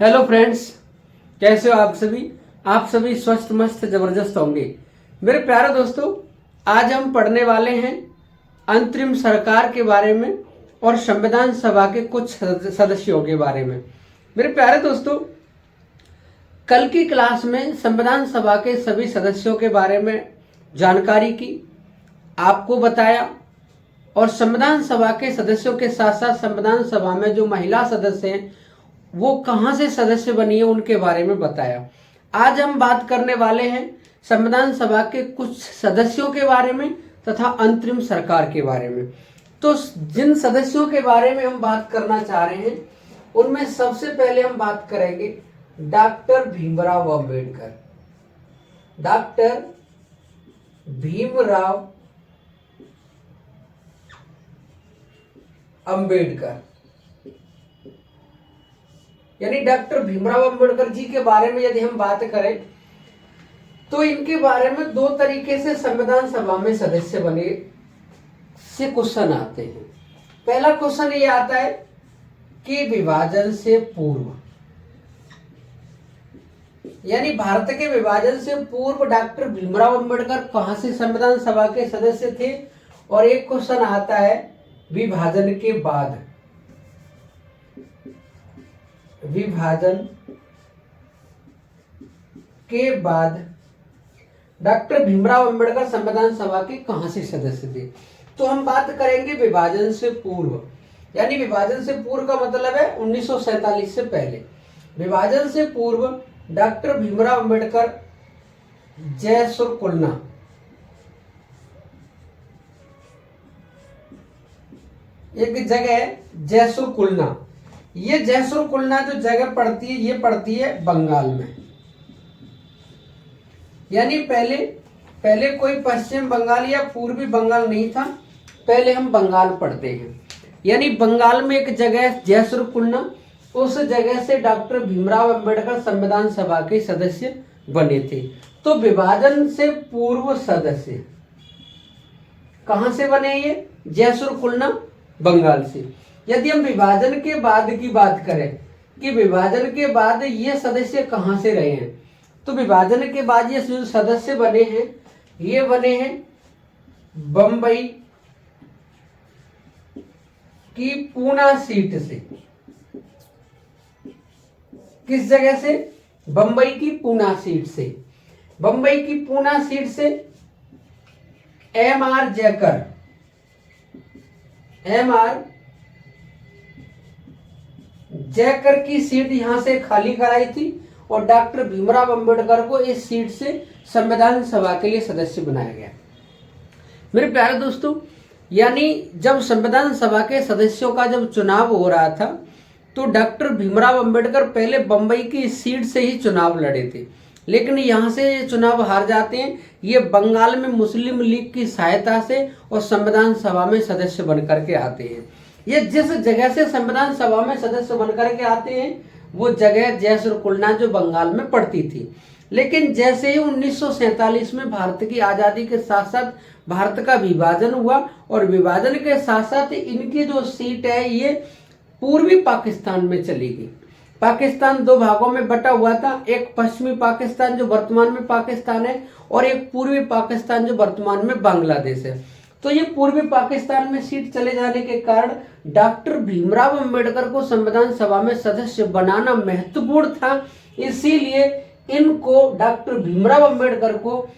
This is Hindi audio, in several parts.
हेलो फ्रेंड्स, कैसे हो आप सभी स्वस्थ मस्त जबरदस्त होंगे। मेरे प्यारे दोस्तों, आज हम पढ़ने वाले हैं अंतरिम सरकार के बारे में और संविधान सभा के कुछ सदस्यों के बारे में। मेरे प्यारे दोस्तों, कल की क्लास में संविधान सभा के सभी सदस्यों के बारे में जानकारी की, आपको बताया और संविधान सभा के सदस्यों के साथ साथ संविधान सभा में जो महिला सदस्य हैं वो कहां से सदस्य बनी है उनके बारे में बताया। आज हम बात करने वाले हैं संविधान सभा के कुछ सदस्यों के बारे में तथा अंतरिम सरकार के बारे में। तो जिन सदस्यों के बारे में हम बात करना चाह रहे हैं उनमें सबसे पहले हम बात करेंगे डॉक्टर भीमराव अंबेडकर। डॉक्टर भीमराव अंबेडकर यानी डॉक्टर भीमराव अंबेडकर जी के बारे में यदि हम बात करें तो इनके बारे में दो तरीके से संविधान सभा में सदस्य बने से क्वेश्चन आते हैं। पहला क्वेश्चन ये आता है कि विभाजन से पूर्व, यानी भारत के विभाजन से पूर्व डॉक्टर भीमराव अंबेडकर कहां से संविधान सभा के सदस्य थे। और एक क्वेश्चन आता है विभाजन के बाद, विभाजन के बाद डॉक्टर भीमराव अंबेडकर संविधान सभा के कहां से सदस्य थे। तो हम बात करेंगे विभाजन से पूर्व, यानी विभाजन से पूर्व का मतलब है 1947 से पहले। विभाजन से पूर्व डॉक्टर भीमराव अंबेडकर जयसुर कुलना, एक जगह है जयसुर कुलना, ये जयसुर कुलना जो जगह पड़ती है ये पड़ती है बंगाल में। यानी पहले कोई पश्चिम बंगाल या पूर्वी बंगाल नहीं था, पहले हम बंगाल पढ़ते हैं। यानी बंगाल में एक जगह जयसुर कुलना, उस जगह से डॉक्टर भीमराव अंबेडकर संविधान सभा के सदस्य बने थे। तो विभाजन से पूर्व सदस्य कहां से बने ये? जयसुर कुलना बंगाल से। यदि हम विभाजन के बाद की बात करें कि विभाजन के बाद ये सदस्य कहां से रहे हैं, तो विभाजन के बाद ये जो सदस्य बने हैं ये बने हैं बंबई की पूना सीट से। किस जगह से? बंबई की पूना सीट से। बंबई की पूना सीट से एम.आर. जयकर, एम.आर. जयकर की सीट यहां से खाली कराई थी और डॉक्टर भीमराव अंबेडकर को इस सीट से संविधान सभा के लिए सदस्य बनाया गया। मेरे प्यारे दोस्तों, यानी जब संविधान सभा के सदस्यों का जब चुनाव हो रहा था तो डॉक्टर भीमराव अंबेडकर पहले बंबई की सीट से ही चुनाव लड़े थे, लेकिन यहां से ये चुनाव हार जाते हैं। ये बंगाल में मुस्लिम लीग की सहायता से और संविधान सभा में सदस्य बनकर के आते हैं। ये जिस जगह से संविधान सभा में सदस्य बनकर के आते हैं वो जगह जयसुर कुलना जो बंगाल में पड़ती थी। लेकिन जैसे ही 1947 में भारत की आजादी के साथ साथ भारत का विभाजन हुआ और विभाजन के साथ साथ इनकी जो सीट है ये पूर्वी पाकिस्तान में चली गई। पाकिस्तान दो भागों में बटा हुआ था, एक पश्चिमी पाकिस्तान जो वर्तमान में पाकिस्तान है और एक पूर्वी पाकिस्तान जो वर्तमान में बांग्लादेश है। तो ये पूर्वी पाकिस्तान में सीट चले जाने के कारण डॉक्टर भीमराव अंबेडकर को संविधान सभा में सदस्य बनाना महत्वपूर्ण था। इसीलिए इनको डॉक्टर भीमराव अंबेडकर को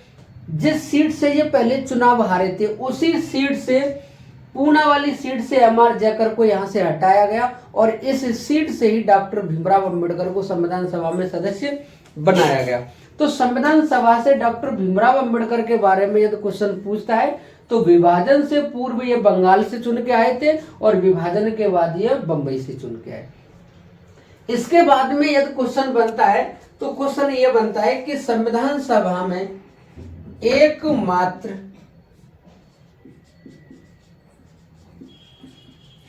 जिस सीट से ये पहले चुनाव हारे थे उसी सीट से, पूना वाली सीट से एम.आर. जयकर को यहां से हटाया गया और इस सीट से ही डॉक्टर भीमराव अंबेडकर को संविधान सभा में सदस्य बनाया गया। तो संविधान सभा से डॉक्टर भीमराव अंबेडकर के बारे में यदि क्वेश्चन पूछता है तो विभाजन से पूर्व ये बंगाल से चुन के आए थे और विभाजन के बाद ये बंबई से चुन के आए। इसके बाद में यदि क्वेश्चन बनता है तो क्वेश्चन ये बनता है कि संविधान सभा में एकमात्र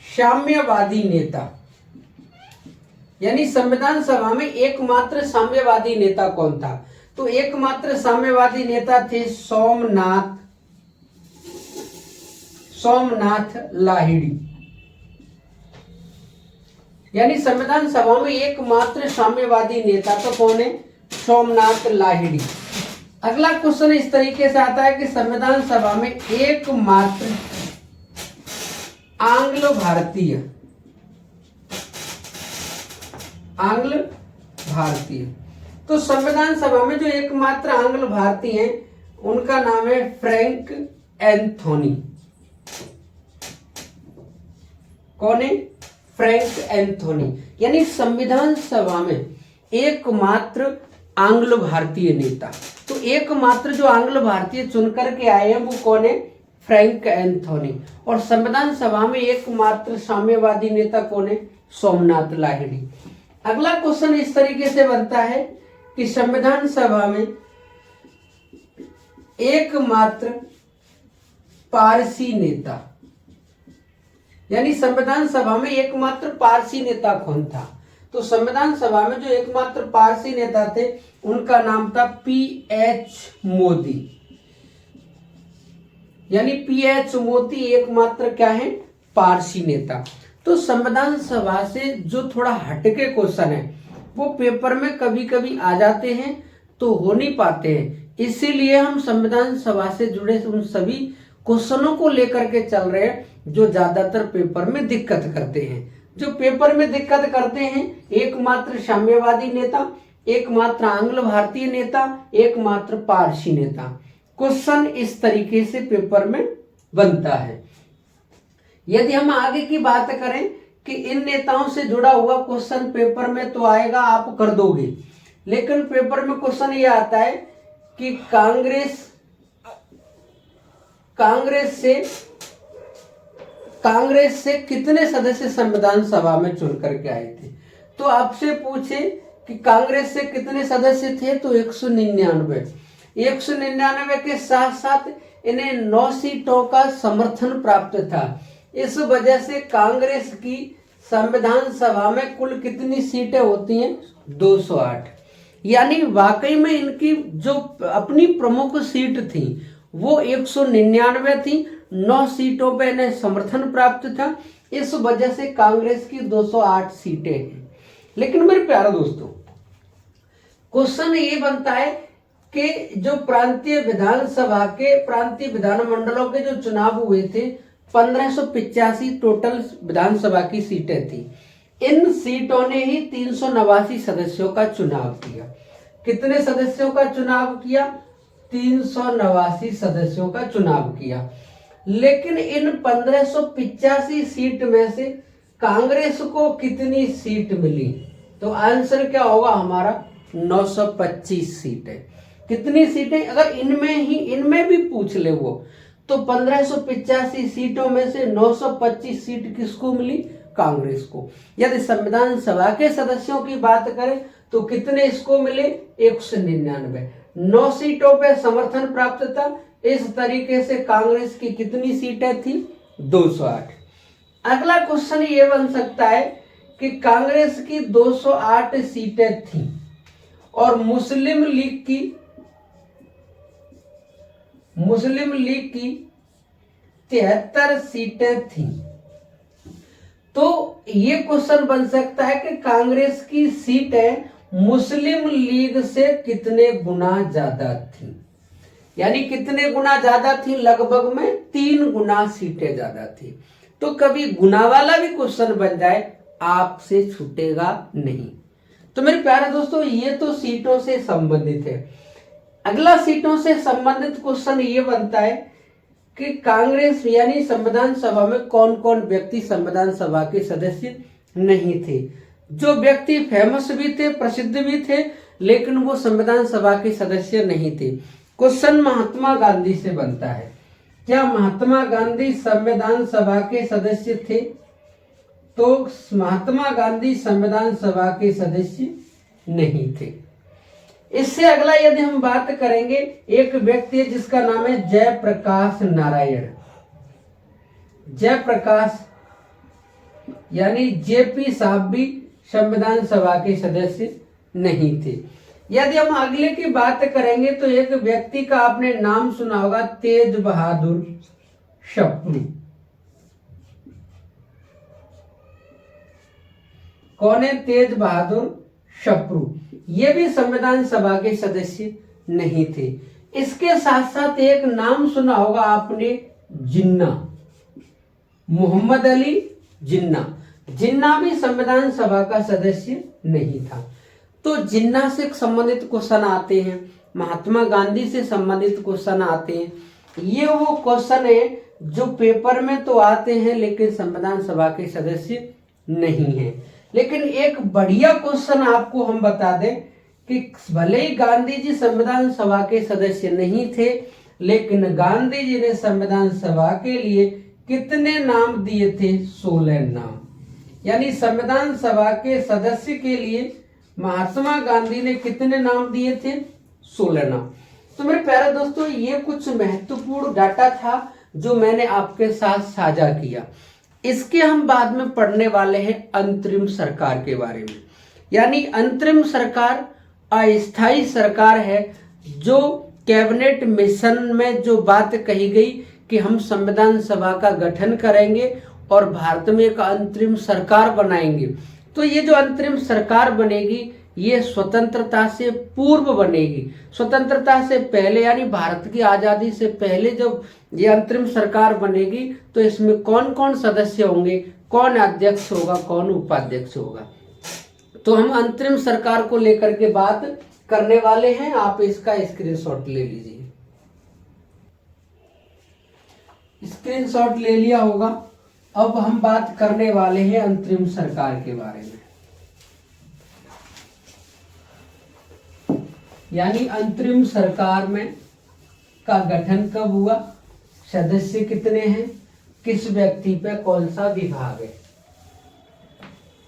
साम्यवादी नेता, यानी संविधान सभा में एकमात्र साम्यवादी नेता कौन था? तो एकमात्र साम्यवादी नेता थे सोमनाथ लाहिड़ी। यानी संविधान सभा में एकमात्र साम्यवादी नेता तो कौन है? सोमनाथ लाहिड़ी। अगला क्वेश्चन इस तरीके से आता है कि संविधान सभा में एकमात्र आंग्ल भारतीय, तो संविधान सभा में जो एकमात्र आंग्ल भारतीय हैं उनका नाम है फ्रैंक एंथोनी। कौन है? Frank Anthony. यानी संविधान सभा में एकमात्र आंग्ल भारतीय नेता, तो एकमात्र जो आंग्ल भारतीय चुनकर के आए हैं वो कौन है? Frank Anthony. और संविधान सभा में एकमात्र साम्यवादी नेता कौन है? सोमनाथ लाहिड़ी। अगला क्वेश्चन इस तरीके से बनता है कि संविधान सभा में एकमात्र पारसी नेता, यानी संविधान सभा में एकमात्र पारसी नेता कौन था? तो संविधान सभा में जो एकमात्र पारसी नेता थे उनका नाम था पीएच मोदी। यानी पीएच मोदी एकमात्र क्या है? पारसी नेता। तो संविधान सभा से जो थोड़ा हटके क्वेश्चन है वो पेपर में कभी कभी आ जाते हैं तो हो नहीं पाते हैं, इसीलिए हम संविधान सभा से जुड़े उन सभी क्वेश्चनों को लेकर के चल रहे हैं जो ज्यादातर पेपर में दिक्कत करते हैं। जो पेपर में दिक्कत करते हैं एकमात्र साम्यवादी नेता, एकमात्र आंग्ल भारतीय नेता, एकमात्र पारसी नेता। क्वेश्चन इस तरीके से पेपर में बनता है। यदि हम आगे की बात करें कि इन नेताओं से जुड़ा हुआ क्वेश्चन पेपर में तो आएगा, आप कर दोगे, लेकिन पेपर में क्वेश्चन ये आता है कि कांग्रेस से कितने सदस्य संविधान सभा में चुन करके आए थे। तो आपसे पूछे कि कांग्रेस से कितने सदस्य थे, तो 199। 199 के साथ साथ इन्हें 9 सीटों का समर्थन प्राप्त था। इस वजह से कांग्रेस की संविधान सभा में कुल कितनी सीटें होती हैं? 208। यानी वाकई में इनकी जो अपनी प्रमुख सीट थी वो 199 थी, 9 सीटों पे इन्हें समर्थन प्राप्त था, इस वजह से कांग्रेस की 208 सीटें हैं। लेकिन मेरे प्यारे दोस्तों, क्वेश्चन ये बनता है कि जो प्रांतीय विधानमंडलों के जो चुनाव हुए थे 1585 टोटल विधानसभा की सीटें थी। इन सीटों ने ही 389 सदस्यों का चुनाव किया। कितने सदस्यों का चुनाव किया? 389 सदस्यों का चुनाव किया। लेकिन इन 1585 सीट में से कांग्रेस को कितनी सीट मिली? तो आंसर क्या होगा हमारा? 925 सीटें। कितनी सीटें? अगर इनमें भी पूछ ले वो, तो 1585 सीटों में से 925 सीट किसको मिली? कांग्रेस को। यदि संविधान सभा के सदस्यों की बात करें तो कितने इसको मिले? 199। 9 सीटों पे समर्थन प्राप्त था। इस तरीके से कांग्रेस की कितनी सीटें थी? 208। अगला क्वेश्चन ये बन सकता है कि कांग्रेस की 208 सीटें थी और मुस्लिम लीग की 73 सीटें थी। तो ये क्वेश्चन बन सकता है कि कांग्रेस की सीटें मुस्लिम लीग से कितने गुना ज्यादा थी? यानी कितने गुना ज्यादा थी? लगभग में 3 गुना सीटें ज्यादा थी। तो कभी गुना वाला भी क्वेश्चन बन जाए आपसे छूटेगा नहीं। तो मेरे प्यारे दोस्तों, ये तो सीटों से संबंधित है। अगला सीटों से संबंधित क्वेश्चन ये बनता है कि कांग्रेस यानी संविधान सभा में कौन कौन व्यक्ति संविधान सभा के सदस्य नहीं थे। जो व्यक्ति फेमस भी थे, प्रसिद्ध भी थे, लेकिन वो संविधान सभा के सदस्य नहीं थे। क्वेश्चन महात्मा गांधी से बनता है। क्या महात्मा गांधी संविधान सभा के सदस्य थे? तो महात्मा गांधी संविधान सभा के सदस्य नहीं थे। इससे अगला यदि हम बात करेंगे, एक व्यक्ति है जिसका नाम है जयप्रकाश नारायण। जयप्रकाश यानी जेपी साहब भी संविधान सभा के सदस्य नहीं थे। यदि हम अगले की बात करेंगे तो एक व्यक्ति का आपने नाम सुना होगा, तेज बहादुर सप्रू। कौन है? तेज बहादुर सप्रू, ये भी संविधान सभा के सदस्य नहीं थे। इसके साथ साथ एक नाम सुना होगा आपने, जिन्ना, मोहम्मद अली जिन्ना। जिन्ना भी संविधान सभा का सदस्य नहीं था। तो जिन्ना से संबंधित क्वेश्चन आते हैं, महात्मा गांधी से संबंधित क्वेश्चन आते हैं। ये वो क्वेश्चन है जो पेपर में तो आते हैं लेकिन संविधान सभा के सदस्य नहीं है। लेकिन एक बढ़िया क्वेश्चन आपको हम बता दें कि भले ही गांधी जी संविधान सभा के सदस्य नहीं थे, लेकिन गांधी जी ने संविधान सभा के लिए कितने नाम दिए थे? 16 नाम। यानी संविधान सभा के सदस्य के लिए महात्मा गांधी ने कितने नाम दिए थे? 16 नाम। तो मेरे प्यारे दोस्तों, ये कुछ महत्वपूर्ण डाटा था जो मैंने आपके साथ साझा किया। इसके हम बाद में पढ़ने वाले हैं अंतरिम सरकार के बारे में। यानी अंतरिम सरकार अस्थायी सरकार है, जो कैबिनेट मिशन में जो बात कही गई कि हम संविधान सभा का गठन करेंगे और भारत में एक अंतरिम सरकार बनाएंगे। तो ये जो अंतरिम सरकार बनेगी ये स्वतंत्रता से पूर्व बनेगी। स्वतंत्रता से पहले यानी भारत की आजादी से पहले जब ये अंतरिम सरकार बनेगी तो इसमें कौन कौन सदस्य होंगे, कौन अध्यक्ष होगा, कौन उपाध्यक्ष होगा। तो हम अंतरिम सरकार को लेकर के बात करने वाले हैं। आप इसका स्क्रीनशॉट ले लीजिए। स्क्रीनशॉट ले लिया होगा। अब हम बात करने वाले हैं अंतरिम सरकार के बारे में। यानी अंतरिम सरकार में का गठन कब हुआ, सदस्य कितने हैं, किस व्यक्ति पे कौन सा विभाग है।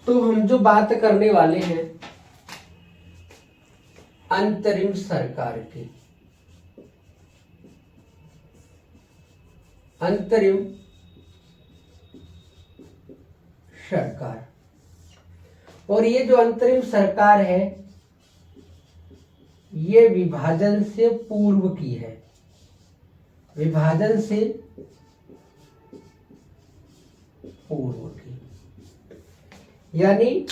तो हम जो बात करने वाले हैं अंतरिम सरकार की, अंतरिम सरकार। और ये जो अंतरिम सरकार है ये विभाजन से पूर्व की है, विभाजन से पूर्व की। यानी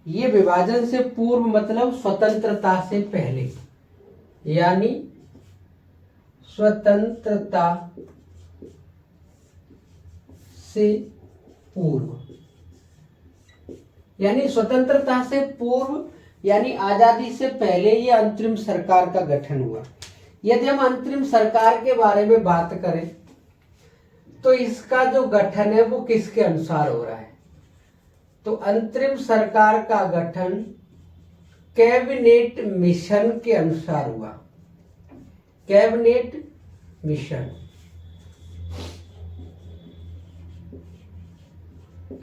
ये विभाजन से पूर्व मतलब स्वतंत्रता से पहले, यानी स्वतंत्रता से पूर्व, यानी स्वतंत्रता से पूर्व यानी आजादी से पहले ये अंतरिम सरकार का गठन हुआ। यदि हम अंतरिम सरकार के बारे में बात करें तो इसका जो गठन है वो किसके अनुसार हो रहा है? तो अंतरिम सरकार का गठन कैबिनेट मिशन के अनुसार हुआ। कैबिनेट मिशन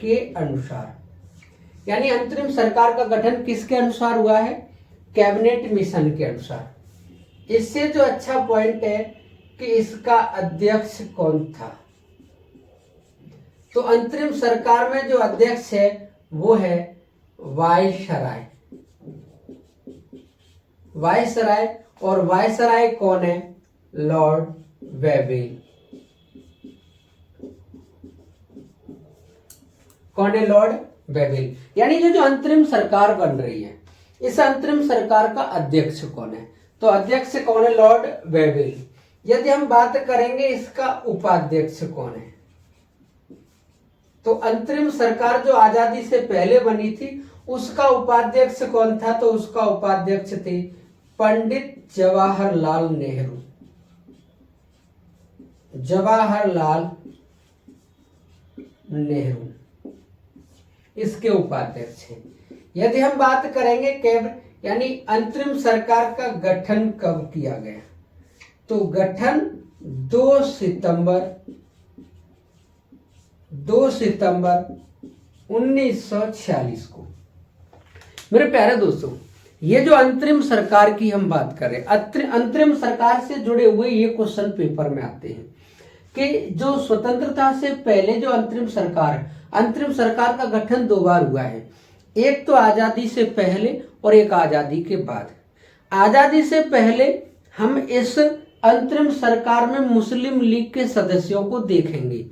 के अनुसार, यानी अंतरिम सरकार का गठन किसके अनुसार हुआ है? कैबिनेट मिशन के अनुसार। इससे जो अच्छा पॉइंट है कि इसका अध्यक्ष कौन था। तो अंतरिम सरकार में जो अध्यक्ष है वो है वायसराय। वायसराय, और वायसराय कौन है? Lord Wavell. कौन है? Lord Wavell. यानी जो अंतरिम सरकार बन रही है इस अंतरिम सरकार का अध्यक्ष कौन है? तो अध्यक्ष कौन है? Lord Wavell. यदि हम बात करेंगे इसका उपाध्यक्ष कौन है, तो अंतरिम सरकार जो आजादी से पहले बनी थी उसका उपाध्यक्ष कौन था? तो उसका उपाध्यक्ष थे पंडित जवाहरलाल नेहरू। जवाहरलाल नेहरू इसके उपाध्यक्ष हैं। यदि हम बात करेंगे यानी अंतरिम सरकार का गठन कब किया गया, तो गठन 2 सितंबर 1946 को। मेरे प्यारे दोस्तों, ये जो अंतरिम सरकार की हम बात करें, अंतरिम सरकार से जुड़े हुए ये क्वेश्चन पेपर में आते हैं कि जो स्वतंत्रता से पहले जो अंतरिम सरकार का गठन 2 बार हुआ है। एक तो आजादी से पहले और एक आजादी के बाद। आजादी से पहले हम इस अंतरिम सरकार में मुस्लिम लीग के सदस्यों को देखेंगे,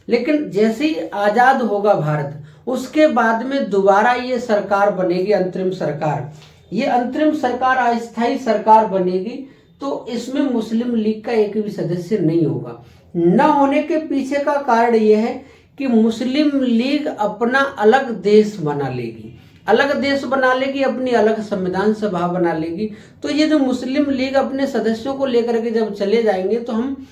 लेकिन जैसे ही आजाद होगा भारत उसके बाद में दोबारा ये सरकार बनेगी, अंतरिम सरकार। ये अंतरिम सरकार अस्थायी सरकार बनेगी, तो इसमें मुस्लिम लीग का एक भी सदस्य नहीं होगा। न होने के पीछे का कारण यह है कि मुस्लिम लीग अपना अलग देश बना लेगी, अलग देश बना लेगी, अपनी अलग संविधान सभा बना लेगी। तो ये जो मुस्लिम लीग अपने सदस्यों को लेकर के जब चले जाएंगे, तो हम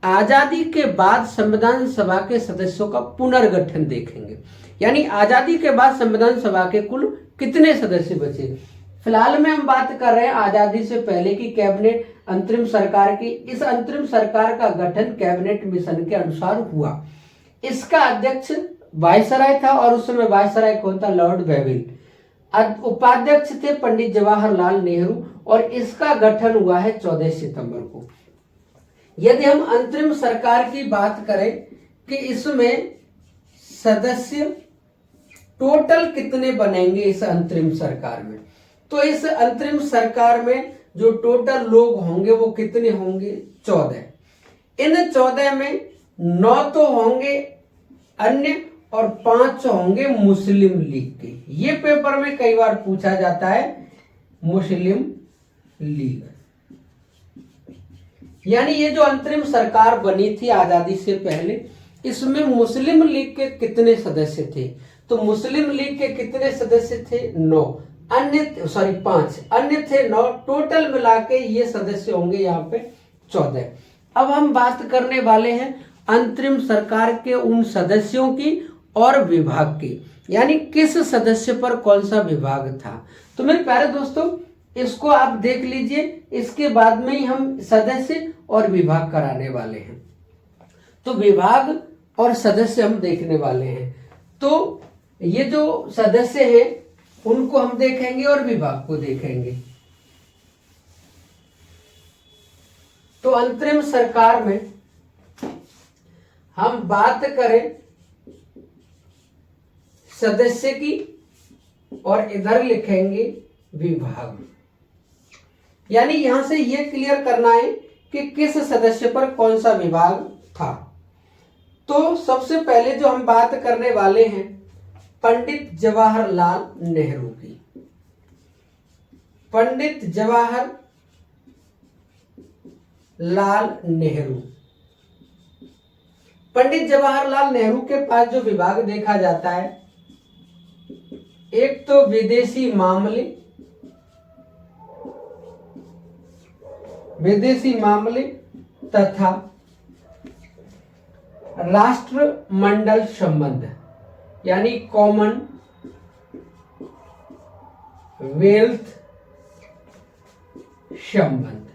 आजादी के बाद संविधान सभा के सदस्यों का पुनर्गठन देखेंगे। यानी आजादी के बाद संविधान सभा के कुल कितने सदस्य बचे। फिलहाल में हम बात कर रहे हैं आजादी से पहले की कैबिनेट अंतरिम सरकार की। इस अंतरिम सरकार का गठन कैबिनेट मिशन के अनुसार हुआ। इसका अध्यक्ष वायसराय था, और उस समय वायसराय कौन था? लॉर्ड वेविल। उपाध्यक्ष थे पंडित जवाहरलाल नेहरू, और इसका गठन हुआ है 14 सितंबर को। यदि हम अंतरिम सरकार की बात करें कि इसमें सदस्य टोटल कितने बनेंगे इस अंतरिम सरकार में, तो इस अंतरिम सरकार में जो टोटल लोग होंगे वो कितने होंगे? 14। इन 14 में 9 तो होंगे अन्य और 5 होंगे मुस्लिम लीग के। ये पेपर में कई बार पूछा जाता है, मुस्लिम लीग। यानी ये जो अंतरिम सरकार बनी थी आजादी से पहले, इसमें मुस्लिम लीग के कितने सदस्य थे? तो मुस्लिम लीग के कितने सदस्य थे? 9। अन्य 5, अन्य थे 9। टोटल मिला के ये सदस्य होंगे यहाँ पे 14। अब हम बात करने वाले हैं अंतरिम सरकार के उन सदस्यों की और विभाग की, यानी किस सदस्य पर कौन सा विभाग था। तो मेरे प्यारे दोस्तों, इसको आप देख लीजिए, इसके बाद में ही हम सदस्य और विभाग कराने वाले हैं। तो विभाग और सदस्य हम देखने वाले हैं। तो ये जो सदस्य हैं उनको हम देखेंगे और विभाग को देखेंगे। तो अंतरिम सरकार में हम बात करें सदस्य की, और इधर लिखेंगे विभाग। यानी यहां से यह क्लियर करना है कि किस सदस्य पर कौन सा विभाग था। तो सबसे पहले जो हम बात करने वाले हैं पंडित जवाहरलाल नेहरू की। पंडित जवाहरलाल नेहरू। पंडित जवाहरलाल नेहरू के पास जो विभाग देखा जाता है, एक तो विदेशी मामले तथा राष्ट्रमंडल संबंध, यानी कॉमन वेल्थ संबंध।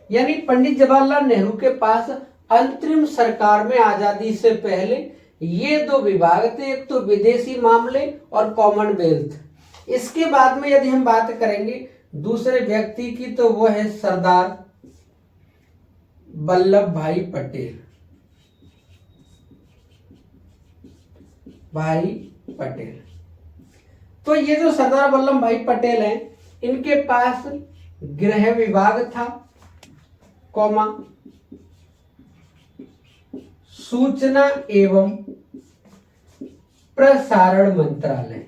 यानी पंडित जवाहरलाल नेहरू के पास अंतरिम सरकार में आजादी से पहले ये दो विभाग थे, एक तो विदेशी मामले और कॉमनवेल्थ। इसके बाद में यदि हम बात करेंगे दूसरे व्यक्ति की, तो वो है सरदार वल्लभ भाई पटेल। तो ये जो सरदार वल्लभ भाई पटेल हैं, इनके पास गृह विभाग था, सूचना एवं प्रसारण मंत्रालय।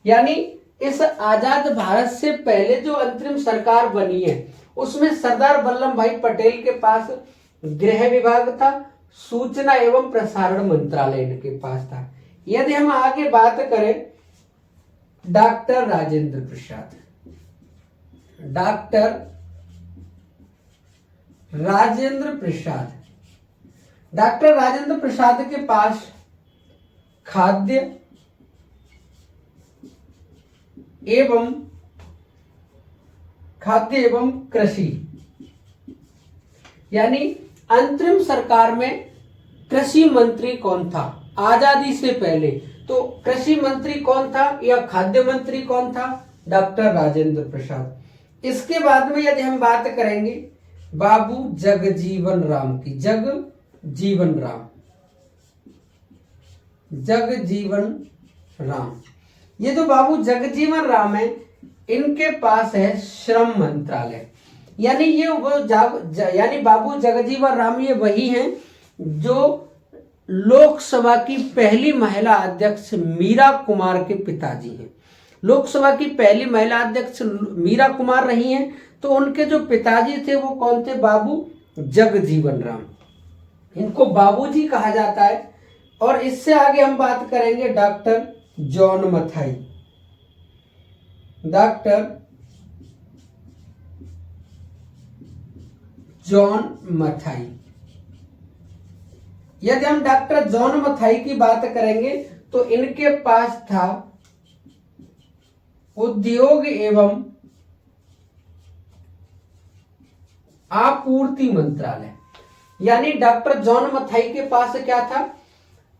यानी इस आजाद भारत से पहले जो अंतरिम सरकार बनी है उसमें सरदार वल्लभ भाई पटेल के पास गृह विभाग था, सूचना एवं प्रसारण मंत्रालय इनके पास था। यदि हम आगे बात करें डॉक्टर राजेंद्र प्रसाद। डॉक्टर राजेंद्र प्रसाद के पास खाद्य एवं कृषि, यानी अंतरिम सरकार में कृषि मंत्री कौन था आजादी से पहले, तो कृषि मंत्री कौन था या खाद्य मंत्री कौन था? डॉक्टर राजेंद्र प्रसाद। इसके बाद में यदि हम बात करेंगे बाबू जगजीवन राम की। जगजीवन राम, ये जो बाबू जगजीवन राम है, इनके पास है श्रम मंत्रालय। यानी बाबू जगजीवन राम ये वही हैं जो लोकसभा की पहली महिला अध्यक्ष मीरा कुमार के पिताजी हैं। लोकसभा की पहली महिला अध्यक्ष मीरा कुमार रही हैं। तो उनके जो पिताजी थे वो कौन थे? बाबू जगजीवन राम। इनको बाबूजी कहा जाता है। और इससे आगे हम बात करेंगे doctor John Mathai. Doctor John Mathai. यदि हम डॉक्टर जॉन मथाई की बात करेंगे तो इनके पास था उद्योग एवं आपूर्ति मंत्रालय। यानी डॉक्टर जॉन मथाई के पास क्या था?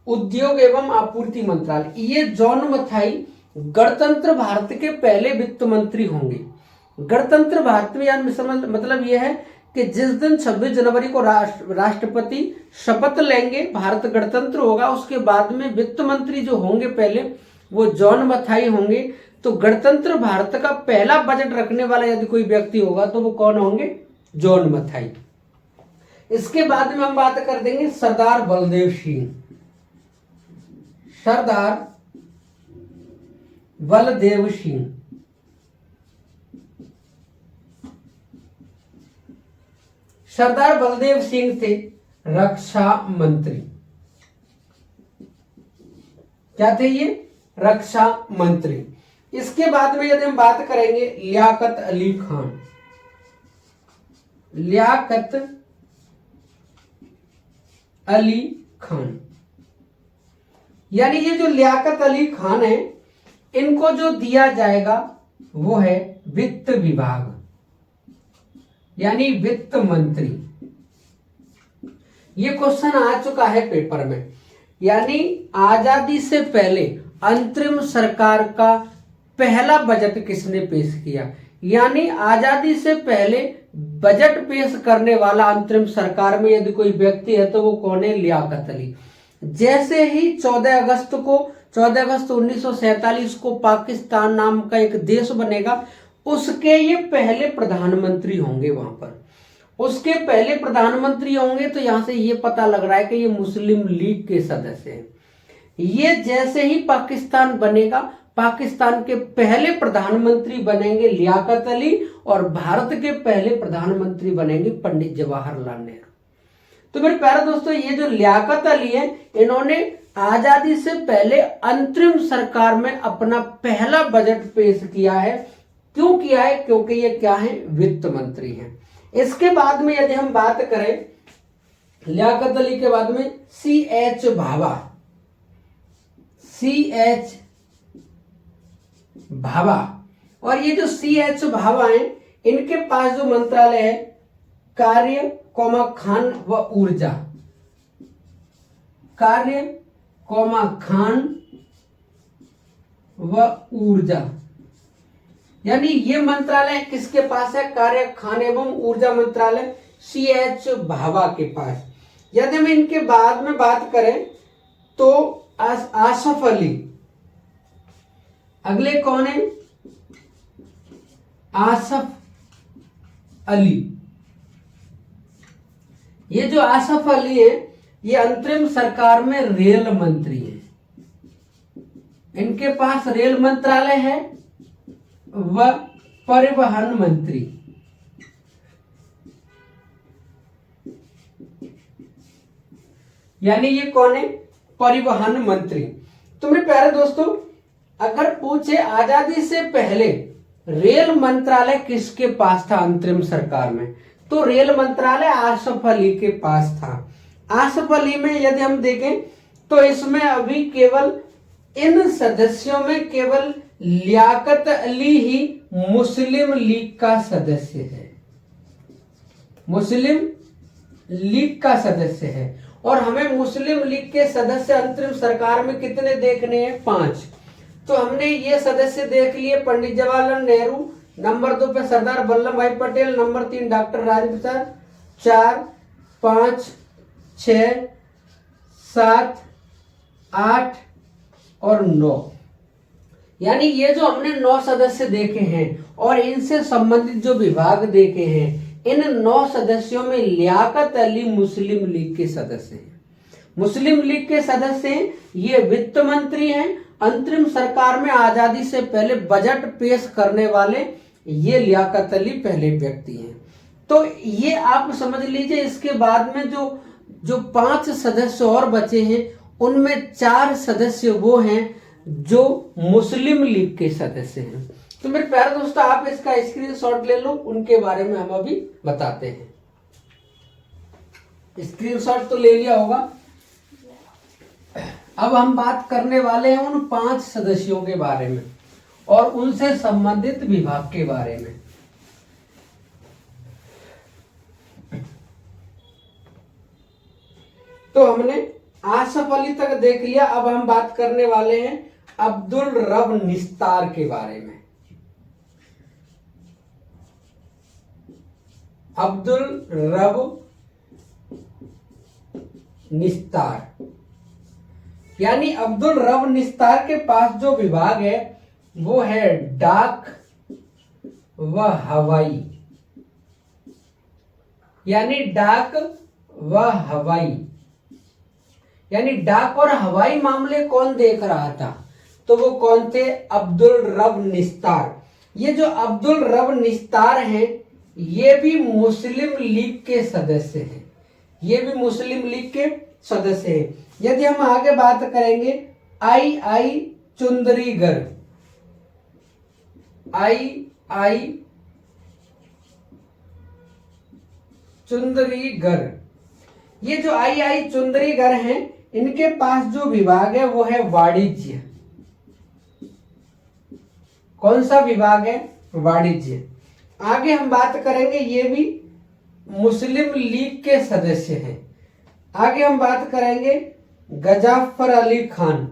उद्योग एवं आपूर्ति मंत्रालय। ये जॉन मथाई गणतंत्र भारत के पहले वित्त मंत्री होंगे। गणतंत्र भारत में यानी मतलब यह है कि जिस दिन 26 जनवरी को राष्ट्रपति शपथ लेंगे, भारत गणतंत्र होगा, उसके बाद में वित्त मंत्री जो होंगे पहले वो जॉन मथाई होंगे। तो गणतंत्र भारत का पहला बजट रखने वाला यदि कोई व्यक्ति होगा तो वो कौन होंगे? जॉन मथाई। इसके बाद में हम बात कर देंगे सरदार बलदेव सिंह। सरदार बलदेव सिंह सरदार बलदेव सिंह थे रक्षा मंत्री। क्या थे ये? रक्षा मंत्री। इसके बाद में यदि हम बात करेंगे लियाकत अली खान। लियाकत अली खान, यानी ये जो लियाकत अली खान है, इनको जो दिया जाएगा वो है वित्त विभाग, यानी वित्त मंत्री। ये क्वेश्चन आ चुका है पेपर में। यानी आजादी से पहले अंतरिम सरकार का पहला बजट किसने पेश किया? यानी आजादी से पहले बजट पेश करने वाला अंतरिम सरकार में यदि कोई व्यक्ति है तो वो कौन है? लियाकत अली। जैसे ही 14 अगस्त 1947 को पाकिस्तान नाम का एक देश बनेगा, उसके ये पहले प्रधानमंत्री होंगे। वहां पर उसके पहले प्रधानमंत्री होंगे। तो यहां से ये पता लग रहा है कि ये मुस्लिम लीग के सदस्य हैं। ये जैसे ही पाकिस्तान बनेगा, पाकिस्तान के पहले प्रधानमंत्री बनेंगे लियाकत अली और भारत के पहले प्रधानमंत्री बनेंगे पंडित जवाहरलाल नेहरू। तो मेरे प्यारे दोस्तों, ये जो लियाकत अली है, इन्होंने आजादी से पहले अंतरिम सरकार में अपना पहला बजट पेश किया है। क्यों किया है? क्योंकि ये क्या है? वित्त मंत्री हैं। इसके बाद में यदि हम बात करें लियाकत अली के बाद में C.H. भाभा। C.H. भाभा। और ये जो C.H. भाभा हैं, इनके पास जो मंत्रालय है कार्य खान व ऊर्जा। कार्य खान व ऊर्जा, यानी ये मंत्रालय किसके पास है? कार्य खान एवं ऊर्जा मंत्रालय C.H. भाभा के पास। यदि हम इनके बाद में बात करें तो आसफ अली। अगले कौन है? आसफ अली। ये जो आसफ अली है, ये अंतरिम सरकार में रेल मंत्री है। इनके पास रेल मंत्रालय है व परिवहन मंत्री। यानी ये कौन है? परिवहन मंत्री। तो मेरे प्यारे दोस्तों, अगर पूछे आजादी से पहले रेल मंत्रालय किसके पास था अंतरिम सरकार में, तो रेल मंत्रालय आसफ अली के पास था। आसफ अली में यदि हम देखें तो इसमें अभी केवल इन सदस्यों में केवल लियाकत अली ही मुस्लिम लीग का सदस्य है। मुस्लिम लीग का सदस्य है। और हमें मुस्लिम लीग के सदस्य अंतरिम सरकार में कितने देखने हैं? 5। तो हमने ये सदस्य देख लिए। पंडित जवाहरलाल नेहरू, नंबर 2 पे सरदार वल्लभ भाई पटेल, नंबर 3 डॉक्टर राजेंद्र प्रसाद, 4, 5, 6, 7, 8 और 9। यानी ये जो हमने 9 सदस्य देखे हैं और इनसे संबंधित जो विभाग देखे हैं, इन 9 सदस्यों में लियाकत अली मुस्लिम लीग के सदस्य हैं। मुस्लिम लीग के सदस्य हैं, ये वित्त मंत्री हैं, अंतरिम सरकार में आजादी से पहले बजट पेश करने वाले ये लियाकत अली पहले व्यक्ति हैं। तो ये आप समझ लीजिए। इसके बाद में जो 5 सदस्य और बचे हैं, उनमें 4 सदस्य वो हैं जो मुस्लिम लीग के सदस्य हैं। तो मेरे प्यारे दोस्तों, आप इसका स्क्रीनशॉट ले लो, उनके बारे में हम अभी बताते हैं। स्क्रीनशॉट तो ले लिया होगा। अब हम बात करने वाले हैं उन 5 सदस्यों के बारे में और उनसे संबंधित विभाग के बारे में। तो हमने आसफ अली तक देख लिया। अब हम बात करने वाले हैं अब्दुल रब निस्तार के बारे में। अब्दुल रब निस्तार, यानी अब्दुल रब निस्तार के पास जो विभाग है वो है डाक व हवाई, यानी डाक व हवाई, यानी डाक और हवाई मामले कौन देख रहा था? तो वो कौन थे? अब्दुल रब निस्तार। ये जो अब्दुल रब निस्तार हैं, ये भी मुस्लिम लीग के सदस्य हैं। ये भी मुस्लिम लीग के सदस्य हैं। यदि हम आगे बात करेंगे आई चुंदरीगर, आई चुंदरीगर, ये जो आई चुंदरीगर हैं, इनके पास जो विभाग है वो है वाणिज्य। कौन सा विभाग है? वाणिज्य। आगे हम बात करेंगे, ये भी मुस्लिम लीग के सदस्य हैं। आगे हम बात करेंगे गजाफर अली खान,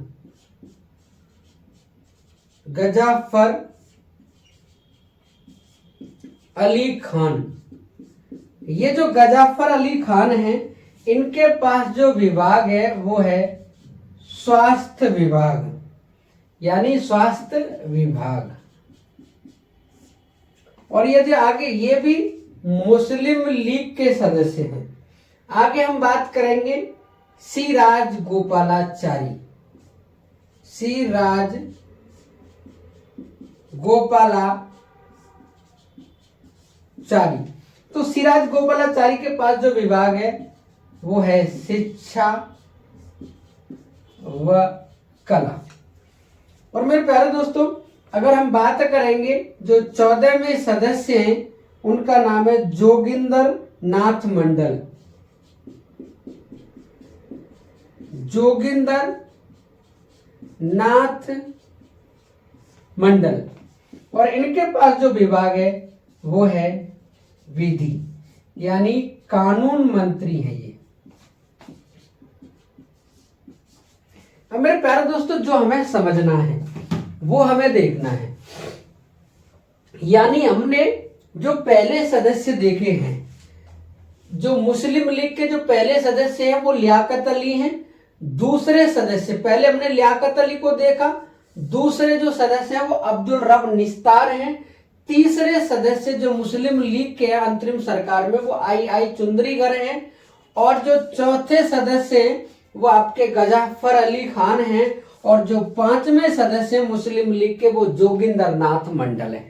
गजाफर अली खान। ये जो गजाफर अली खान हैं, इनके पास जो विभाग है वो है स्वास्थ्य विभाग, यानी स्वास्थ्य विभाग। और यदि आगे, ये भी मुस्लिम लीग के सदस्य हैं। आगे हम बात करेंगे सिराज गोपालाचारी, सिराज गोपालाचारी। तो सिराज गोपालाचारी के पास जो विभाग है वो है शिक्षा व कला। और मेरे प्यारे दोस्तों, अगर हम बात करेंगे जो 14वें सदस्य हैं, उनका नाम है जोगिंदर नाथ मंडल, जोगिंदर नाथ मंडल। और इनके पास जो विभाग है वो है विधि, यानी कानून मंत्री है ये। अब मेरे प्यारे दोस्तों, जो हमें समझना है वो हमें देखना है। यानी हमने जो पहले सदस्य देखे हैं, जो मुस्लिम लीग के जो पहले सदस्य हैं वो लियाकत अली हैं। दूसरे सदस्य, पहले हमने लियाकत अली को देखा, दूसरे जो सदस्य हैं वो अब्दुल रब निस्तार हैं। तीसरे सदस्य जो मुस्लिम लीग के अंतरिम सरकार में वो आई चुंदरीगर हैं। और जो चौथे सदस्य हैं वो आपके गजाफर अली खान हैं। और जो 5वें सदस्य मुस्लिम लीग के वो जोगिंदर नाथ मंडल है।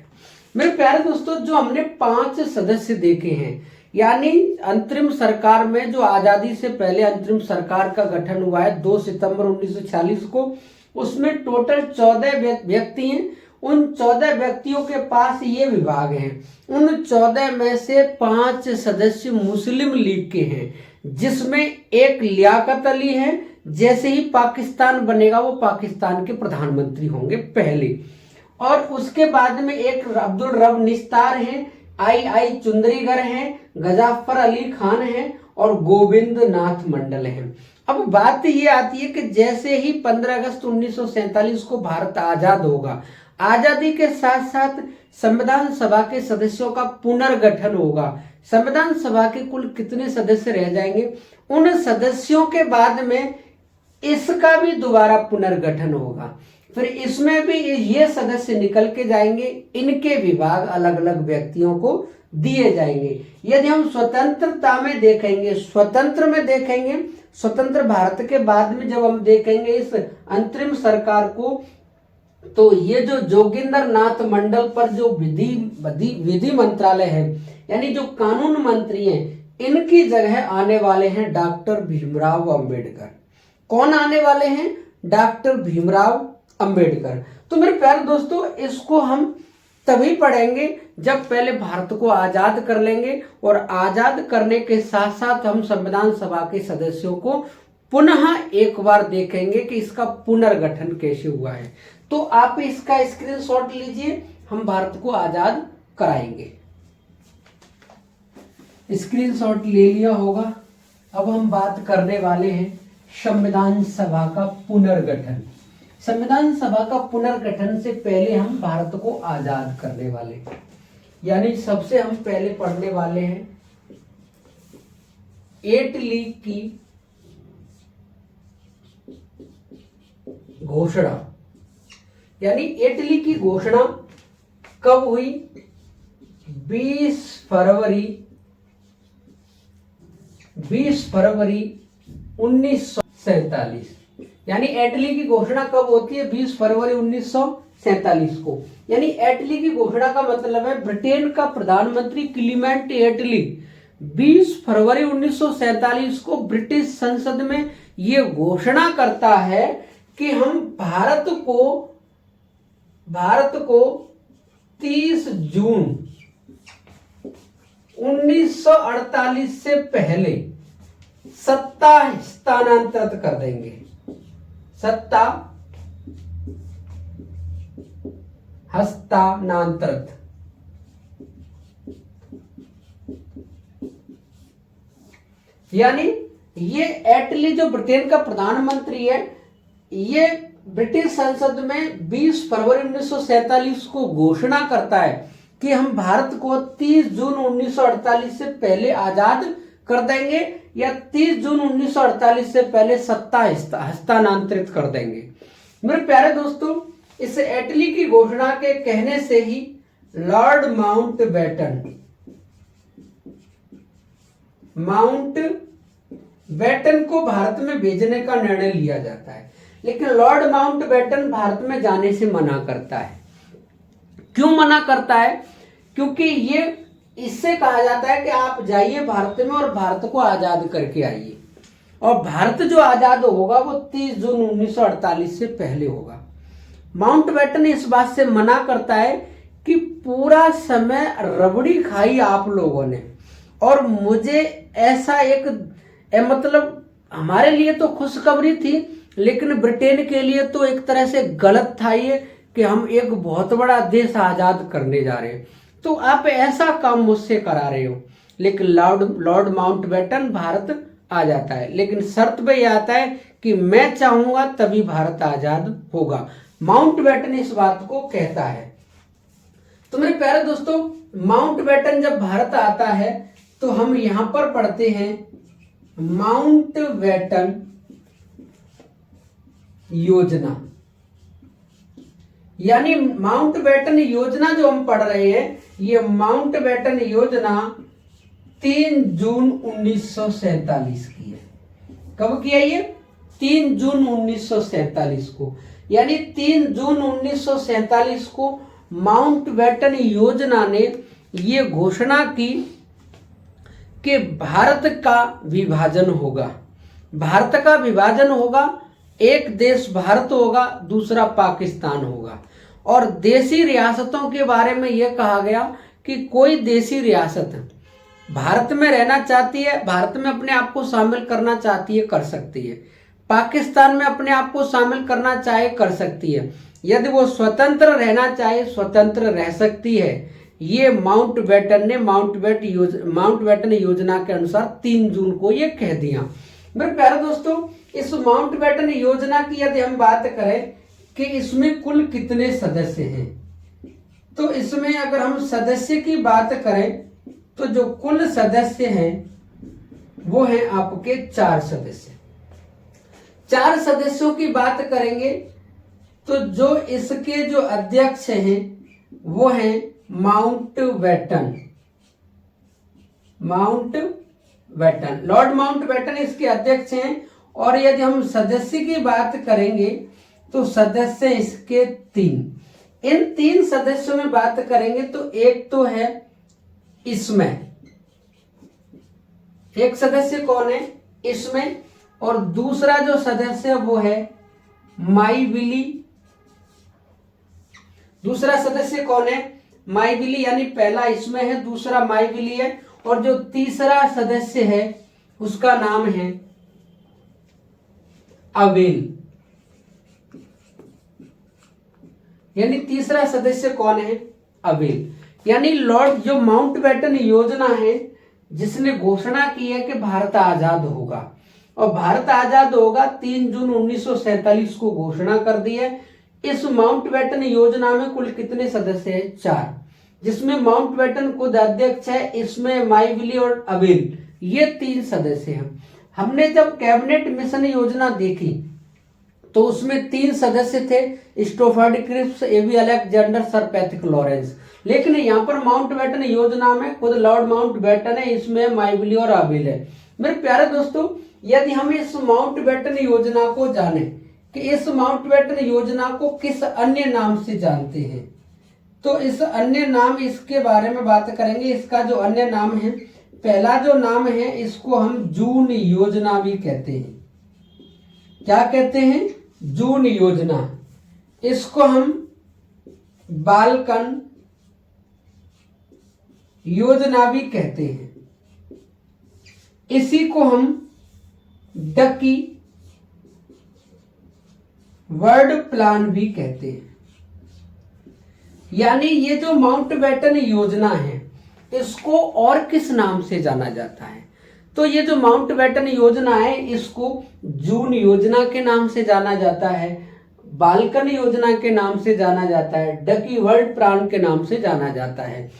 मेरे प्यारे दोस्तों, जो हमने 5 सदस्य देखे हैं, यानी अंतरिम सरकार में जो आजादी से पहले अंतरिम सरकार का गठन हुआ है 2 सितंबर 1946 को, उसमें टोटल 14 व्यक्ति हैं। उन 14 व्यक्तियों के पास ये विभाग हैं। उन 14 में से 5 सदस्य मुस्लिम लीग के हैं, जिसमें एक लियाकत अली है। जैसे ही पाकिस्तान बनेगा वो पाकिस्तान के प्रधानमंत्री होंगे पहले। और उसके बाद में एक अब्दुल रब निस्तार हैं, आई चुंदरीगर हैं, गजाफर अली खान हैं और गोविंद नाथ मंडल हैं। अब बात ये आती है कि जैसे ही 15 अगस्त 1947 को भारत आजाद होगा, आजादी के साथ साथ संविधान सभा के सदस्यों का पुनर्गठन होगा। संविधान सभा के कुल कितने सदस्य रह जाएंगे, उन सदस्यों के बाद में इसका भी दोबारा पुनर्गठन होगा। फिर इसमें भी ये सदस्य निकल के जाएंगे, इनके विभाग अलग अलग व्यक्तियों को दिए जाएंगे। यदि हम स्वतंत्रता में देखेंगे, स्वतंत्र में देखेंगे स्वतंत्र भारत के बाद में जब हम देखेंगे इस अंतरिम सरकार को, तो ये जो जोगिंदर नाथ मंडल पर जो विधि मंत्रालय है, यानी जो कानून मंत्री हैं, इनकी जगह आने वाले हैं डॉक्टर भीमराव अंबेडकर। कौन आने वाले हैं? डॉक्टर भीमराव अंबेडकर। तो मेरे प्यारे दोस्तों, इसको हम तभी पढ़ेंगे जब पहले भारत को आजाद कर लेंगे, और आजाद करने के साथ साथ हम संविधान सभा के सदस्यों को पुनः एक बार देखेंगे कि इसका पुनर्गठन कैसे हुआ है। तो आप इसका स्क्रीनशॉट लीजिए, हम भारत को आजाद कराएंगे। स्क्रीनशॉट ले लिया होगा। अब हम बात करने वाले हैं संविधान सभा का पुनर्गठन। संविधान सभा का पुनर्गठन से पहले हम भारत को आजाद करने वाले, यानी सबसे हम पहले पढ़ने वाले हैं एटली की घोषणा। यानी एटली की घोषणा कब हुई? 20 फरवरी 1947। यानी एटली की घोषणा कब होती है? 20 फरवरी 1947 को। यानी एटली की घोषणा का मतलब है ब्रिटेन का प्रधानमंत्री क्लीमेंट एटली 20 फरवरी 1947 को ब्रिटिश संसद में ये घोषणा करता है कि हम भारत को 30 जून 1948 से पहले सत्ता हस्तांतरित कर देंगे। सत्ता हस्तांतरित। यानी ये एटली जो ब्रिटेन का प्रधानमंत्री है, ये ब्रिटिश संसद में 20 फरवरी 1947 को घोषणा करता है कि हम भारत को 30 जून 1948 से पहले आजाद कर देंगे, या 30 जून 1948 से पहले सत्ता हस्तांतरित कर देंगे। मेरे प्यारे दोस्तों, इस एटली की घोषणा के कहने से ही लॉर्ड माउंटबेटन को भारत में भेजने का निर्णय लिया जाता है, लेकिन लॉर्ड माउंटबेटन भारत में जाने से मना करता है। क्यों मना करता है? क्योंकि ये इससे कहा जाता है कि आप जाइए भारत में और भारत को आजाद करके आइए, और भारत जो आजाद होगा वो 30 जून 1948 से पहले होगा। माउंटबेटन इस बात से मना करता है कि पूरा समय रबड़ी खाई आप लोगों ने, और मुझे ऐसा एक मतलब हमारे लिए तो खुशखबरी थी, लेकिन ब्रिटेन के लिए तो एक तरह से गलत था ये कि हम एक बहुत बड़ा देश आजाद करने जा रहे हैं, तो आप ऐसा काम मुझसे करा रहे हो। लेकिन लॉर्ड माउंटबेटन भारत आ जाता है, लेकिन शर्त पे यह आता है कि मैं चाहूंगा तभी भारत आजाद होगा। माउंटबेटन इस बात को कहता है। तो मेरे प्यारे दोस्तों, माउंटबेटन जब भारत आता है तो हम यहां पर पढ़ते हैं माउंटबेटन योजना। यानी माउंटबेटन योजना जो हम पढ़ रहे हैं, ये माउंटबेटन योजना 3 जून 1947 की है। कब किया ये? 3 जून 1947 को। यानी 3 जून 1947 को माउंटबेटन योजना ने ये घोषणा की कि भारत का विभाजन होगा। भारत का विभाजन होगा, एक देश भारत होगा, दूसरा पाकिस्तान होगा। और देशी रियासतों के बारे में यह कहा गया कि कोई देशी रियासत भारत में रहना चाहती है, भारत में अपने आप को शामिल करना चाहती है, कर सकती है। पाकिस्तान में अपने आप को शामिल करना चाहे, कर सकती है। यदि वो स्वतंत्र रहना चाहे, स्वतंत्र रह सकती है। ये माउंटबेटन योजना के अनुसार 3 जून को ये कह दिया। मेरे प्यारे दोस्तों, इस माउंटबेटन योजना की यदि हम बात करें कि इसमें कुल कितने सदस्य हैं, तो इसमें अगर हम सदस्य की बात करें तो जो कुल सदस्य हैं वो हैं आपके 4 सदस्य। 4 सदस्यों की बात करेंगे तो जो इसके जो अध्यक्ष हैं वो हैं बैटन। लॉर्ड माउंट बैटन इसके अध्यक्ष हैं। और यदि हम सदस्य की बात करेंगे तो सदस्य इसके 3। इन 3 सदस्यों में बात करेंगे तो एक तो है इसमें, एक सदस्य कौन है इसमें, और दूसरा जो सदस्य है वो है माई विली। दूसरा सदस्य कौन है माई विली, यानी पहला इसमें है, दूसरा माई विली है, और जो तीसरा सदस्य है उसका नाम है अवेल। यानी तीसरा सदस्य कौन है अवेल। यानी लॉर्ड जो माउंटबेटन योजना है जिसने घोषणा की है कि भारत आजाद होगा, और भारत आजाद होगा 3 जून 1947 को घोषणा कर दी है। इस माउंटबेटन योजना में कुल कितने सदस्य हैं 4, जिसमें माउंटबेटन खुद अध्यक्ष है, इसमें माई विली और अवेल, ये 3 सदस्य हैं। हमने जब कैबिनेट मिशन योजना देखी तो उसमें 3 सदस्य थे, स्टोफर्ड क्रिप्स, एवी अलेक्जेंडर, सर पैथिक लॉरेंस। लेकिन यहाँ पर माउंटबेटन योजना में खुद लॉर्ड माउंटबेटन है, इसमें माई विली और अवेल है। मेरे प्यारे दोस्तों, यदि हम इस माउंटबेटन योजना को जाने कि इस माउंटबेटन योजना को किस अन्य नाम से जानते हैं, तो इस अन्य नाम इसके बारे में बात करेंगे। इसका जो अन्य नाम है, पहला जो नाम है इसको हम जून योजना भी कहते हैं। क्या कहते हैं? जून योजना। इसको हम बालकन योजना भी कहते हैं। इसी को हम डकी वर्ल्ड प्लान भी कहते हैं। यानी ये जो माउंटबेटन योजना है इसको और किस नाम से जाना जाता है? तो ये जो माउंटबेटन योजना है इसको जून योजना के नाम से जाना जाता है, बालकन योजना के नाम से जाना जाता है, डकी वर्ल्ड प्लान के नाम से जाना जाता है।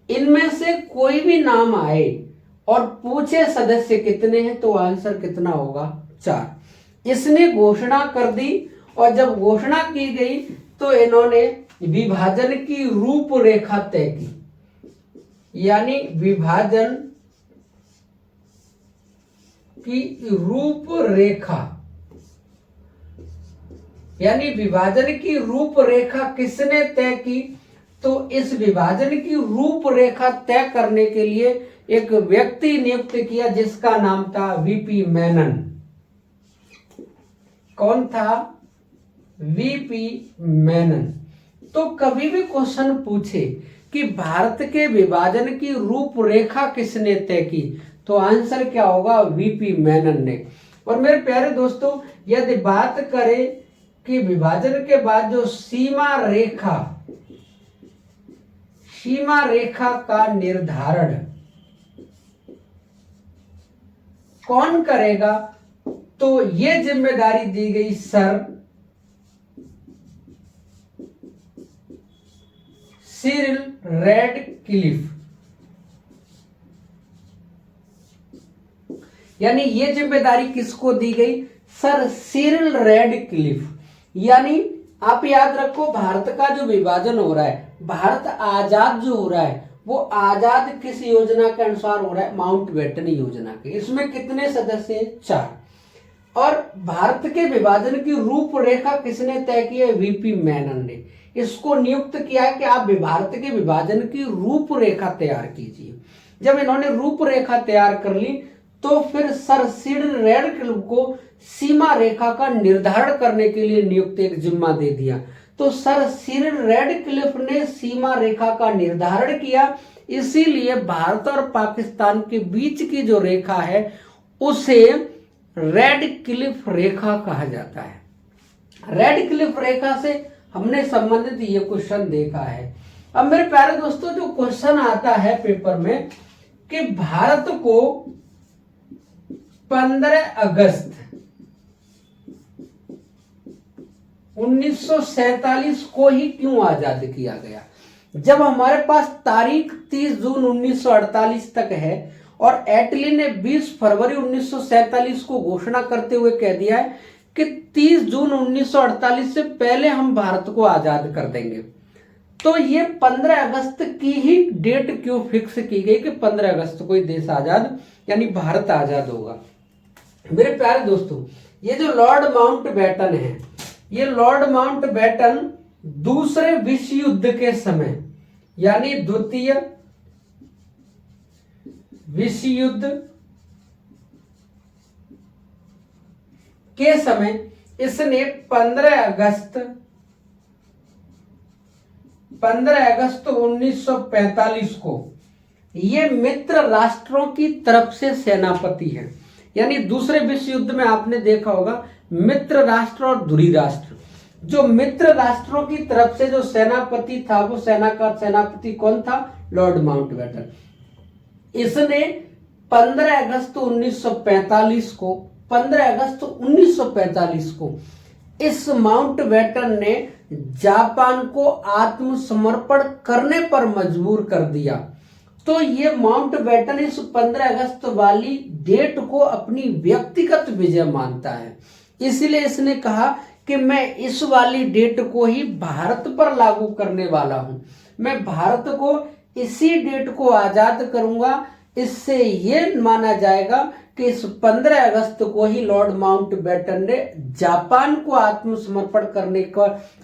इनमें से कोई भी नाम आए और पूछे सदस्य कितने हैं तो आंसर कितना होगा? 4। इसने घोषणा कर दी, और जब घोषणा की गई तो इन्होंने विभाजन की रूपरेखा तय की। यानी विभाजन की रूपरेखा, यानी विभाजन की रूपरेखा किसने तय की? तो इस विभाजन की रूपरेखा तय करने के लिए एक व्यक्ति नियुक्त किया जिसका नाम था वीपी मेनन। कौन था? वीपी मेनन। तो कभी भी क्वेश्चन पूछे कि भारत के विभाजन की रूपरेखा किसने तय की, तो आंसर क्या होगा? वीपी मेनन ने। और मेरे प्यारे दोस्तों, यदि बात करें कि विभाजन के बाद जो सीमा रेखा का निर्धारण कौन करेगा, तो ये जिम्मेदारी दी गई सर सिरिल रैडक्लिफ। यानी ये जिम्मेदारी किसको दी गई? Sir Cyril Radcliffe. यानी आप याद रखो, भारत का जो विभाजन हो रहा है, भारत आजाद जो हो रहा है, वो आजाद किस योजना के अनुसार हो रहा है? माउंटबेटन योजना के। इसमें कितने सदस्य हैं? 4। और भारत के विभाजन की रूपरेखा किसने तय की है? वीपी मेनन ने। इसको नियुक्त किया है कि आप भारत के विभाजन की रूपरेखा तैयार कीजिए। जब इन्होंने रूपरेखा तैयार कर ली तो फिर सर सिरिल रैडक्लिफ को सीमा रेखा का निर्धारण करने के लिए नियुक्त एक जिम्मा दे दिया। तो सर सिरिल रैडक्लिफ ने सीमा रेखा का निर्धारण किया, इसीलिए भारत और पाकिस्तान के बीच की जो रेखा है उसे रैडक्लिफ रेखा कहा जाता है। रैडक्लिफ रेखा से हमने संबंधित ये क्वेश्चन देखा है। अब मेरे प्यारे दोस्तों, जो क्वेश्चन आता है पेपर में कि भारत को 15 अगस्त 1947 को ही क्यों आजाद किया गया, जब हमारे पास तारीख 30 जून 1948 तक है और एटली ने 20 फरवरी 1947 को घोषणा करते हुए कह दिया है कि 30 जून 1948 से पहले हम भारत को आजाद कर देंगे। तो ये 15 अगस्त की ही डेट क्यों फिक्स की गई कि 15 अगस्त को ही देश आजाद यानी भारत आजाद होगा। मेरे प्यारे दोस्तों, ये जो लॉर्ड माउंटबेटन है, ये लॉर्ड माउंटबेटन दूसरे विश्व युद्ध के समय यानी द्वितीय विश्व युद्ध के समय इसने 15 अगस्त 1945 को ये मित्र राष्ट्रों की तरफ से सेनापति है। यानी दूसरे विश्व युद्ध में आपने देखा होगा मित्र राष्ट्र और धुरी राष्ट्र, जो मित्र राष्ट्रों की तरफ से जो सेनापति था वो सेना का सेनापति कौन था? Lord Mountbatten. इसने 15 अगस्त 1945 को 15 अगस्त 1945 को इस माउंटबेटन ने जापान को आत्मसमर्पण करने पर मजबूर कर दिया। तो ये माउंटबेटन इस 15 अगस्त वाली डेट को अपनी व्यक्तिगत विजय मानता है। इसलिए इसने कहा कि मैं इस वाली डेट को ही भारत पर लागू करने वाला हूं, मैं भारत को इसी डेट को आजाद करूंगा। इससे ये माना जाएगा कि इस 15 अगस्त को ही लॉर्ड माउंटबेटन ने जापान को आत्मसमर्पण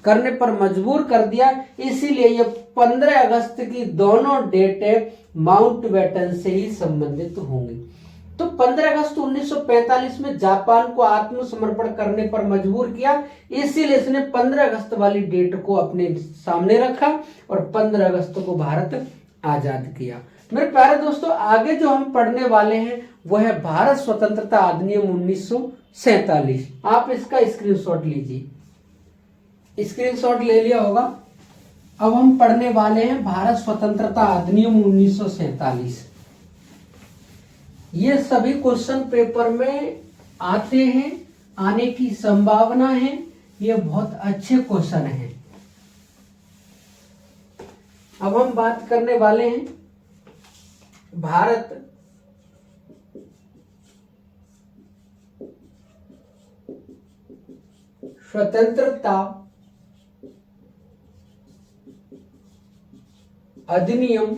करने पर मजबूर कर दिया। इसीलिए ये 15 अगस्त की दोनों डेटें माउंटबेटन से ही संबंधित होंगी। तो 15 अगस्त 1945 में जापान को आत्मसमर्पण करने पर मजबूर किया, इसीलिए इसने 15 अगस्त वाली डेट को अपने सामने रखा और 15 अगस्त को भारत आजाद किया। मेरे प्यारे दोस्तों, आगे जो हम पढ़ने वाले हैं वो है भारत स्वतंत्रता अधिनियम 1947। आप इसका स्क्रीनशॉट लीजिए, स्क्रीनशॉट ले लिया होगा। अब हम पढ़ने वाले हैं भारत स्वतंत्रता अधिनियम 1947। ये सभी क्वेश्चन पेपर में आते हैं, आने की संभावना है। ये बहुत अच्छे क्वेश्चन हैं। अब हम बात करने वाले हैं भारत स्वतंत्रता अधिनियम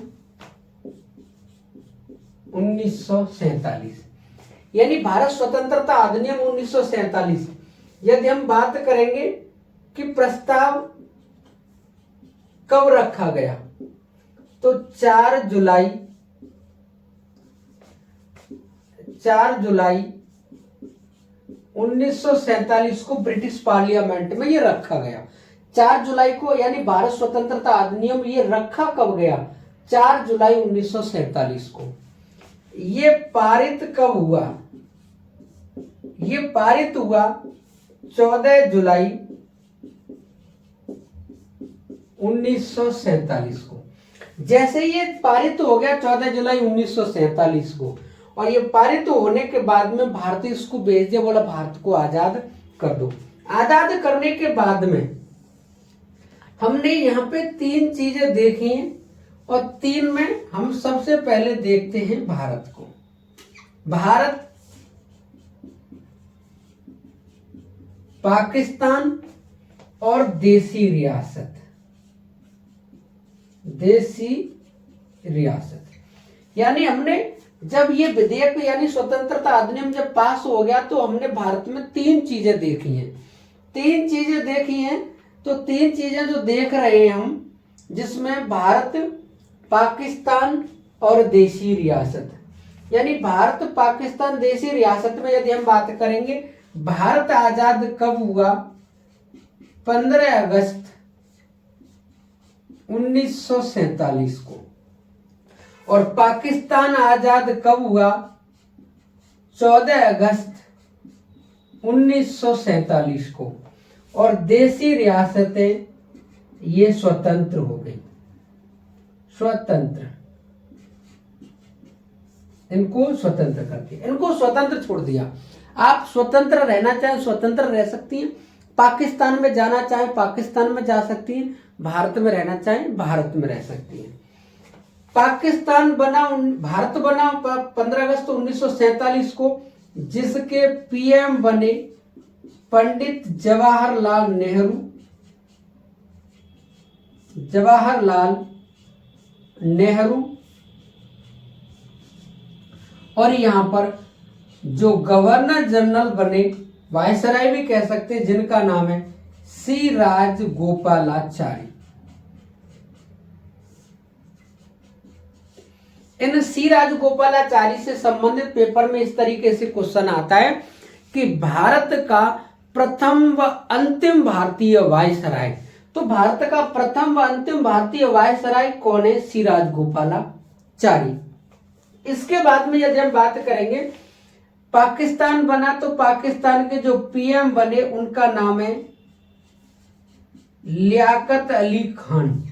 1947, यानी भारत स्वतंत्रता अधिनियम 1947। यदि हम बात करेंगे कि प्रस्ताव कब रखा गया, तो 4 जुलाई 1947 को ब्रिटिश पार्लियामेंट में ये रखा गया। 4 जुलाई को, यानी भारत स्वतंत्रता अधिनियम ये रखा कब गया? 4 जुलाई 1947 को। ये पारित कब हुआ? ये पारित हुआ 14 जुलाई 1947 को। जैसे ये पारित हो गया 14 जुलाई 1947 को, और ये पारित होने के बाद में भारत इसको भेज दिया, बोला भारत को आजाद कर दो। आजाद करने के बाद में हमने यहाँ पे 3 चीजें देखी हैं, और 3 में हम सबसे पहले देखते हैं भारत को। भारत, पाकिस्तान और देसी रियासत। देसी रियासत यानी हमने जब ये विधेयक यानी स्वतंत्रता अधिनियम जब पास हो गया तो हमने भारत में 3 चीजें देखी हैं। 3 चीजें देखी हैं, तो 3 चीजें जो देख रहे हैं हम, जिसमें भारत, पाकिस्तान और देसी रियासत, यानी भारत, पाकिस्तान, देसी रियासत में यदि हम बात करेंगे, भारत आजाद कब हुआ? 15 अगस्त 1947 को। और पाकिस्तान आजाद कब हुआ? 14 अगस्त 1947 को। और देसी रियासतें ये स्वतंत्र हो गई। स्वतंत्र, इनको स्वतंत्र करके इनको स्वतंत्र छोड़ दिया। आप स्वतंत्र रहना चाहें स्वतंत्र रह सकती हैं, पाकिस्तान में जाना चाहें पाकिस्तान में जा सकती हैं, भारत में रहना चाहें भारत में रह सकती हैं। पाकिस्तान बना, भारत बना 15 अगस्त 1947 को, जिसके पीएम बने पंडित जवाहरलाल नेहरू। जवाहरलाल नेहरू। और यहाँ पर जो गवर्नर जनरल बने, वायसराय भी कह सकते हैं, जिनका नाम है सी राजगोपालाचारी। इन सी राजगोपालाचारी से संबंधित पेपर में इस तरीके से क्वेश्चन आता है कि भारत का प्रथम व अंतिम भारतीय वायसराय। तो भारत का प्रथम व अंतिम भारतीय वायसराय कौन है? सी राजगोपालाचारी। इसके बाद में यदि हम बात करेंगे, पाकिस्तान बना तो पाकिस्तान के जो पीएम बने उनका नाम है लियाकत अली खान।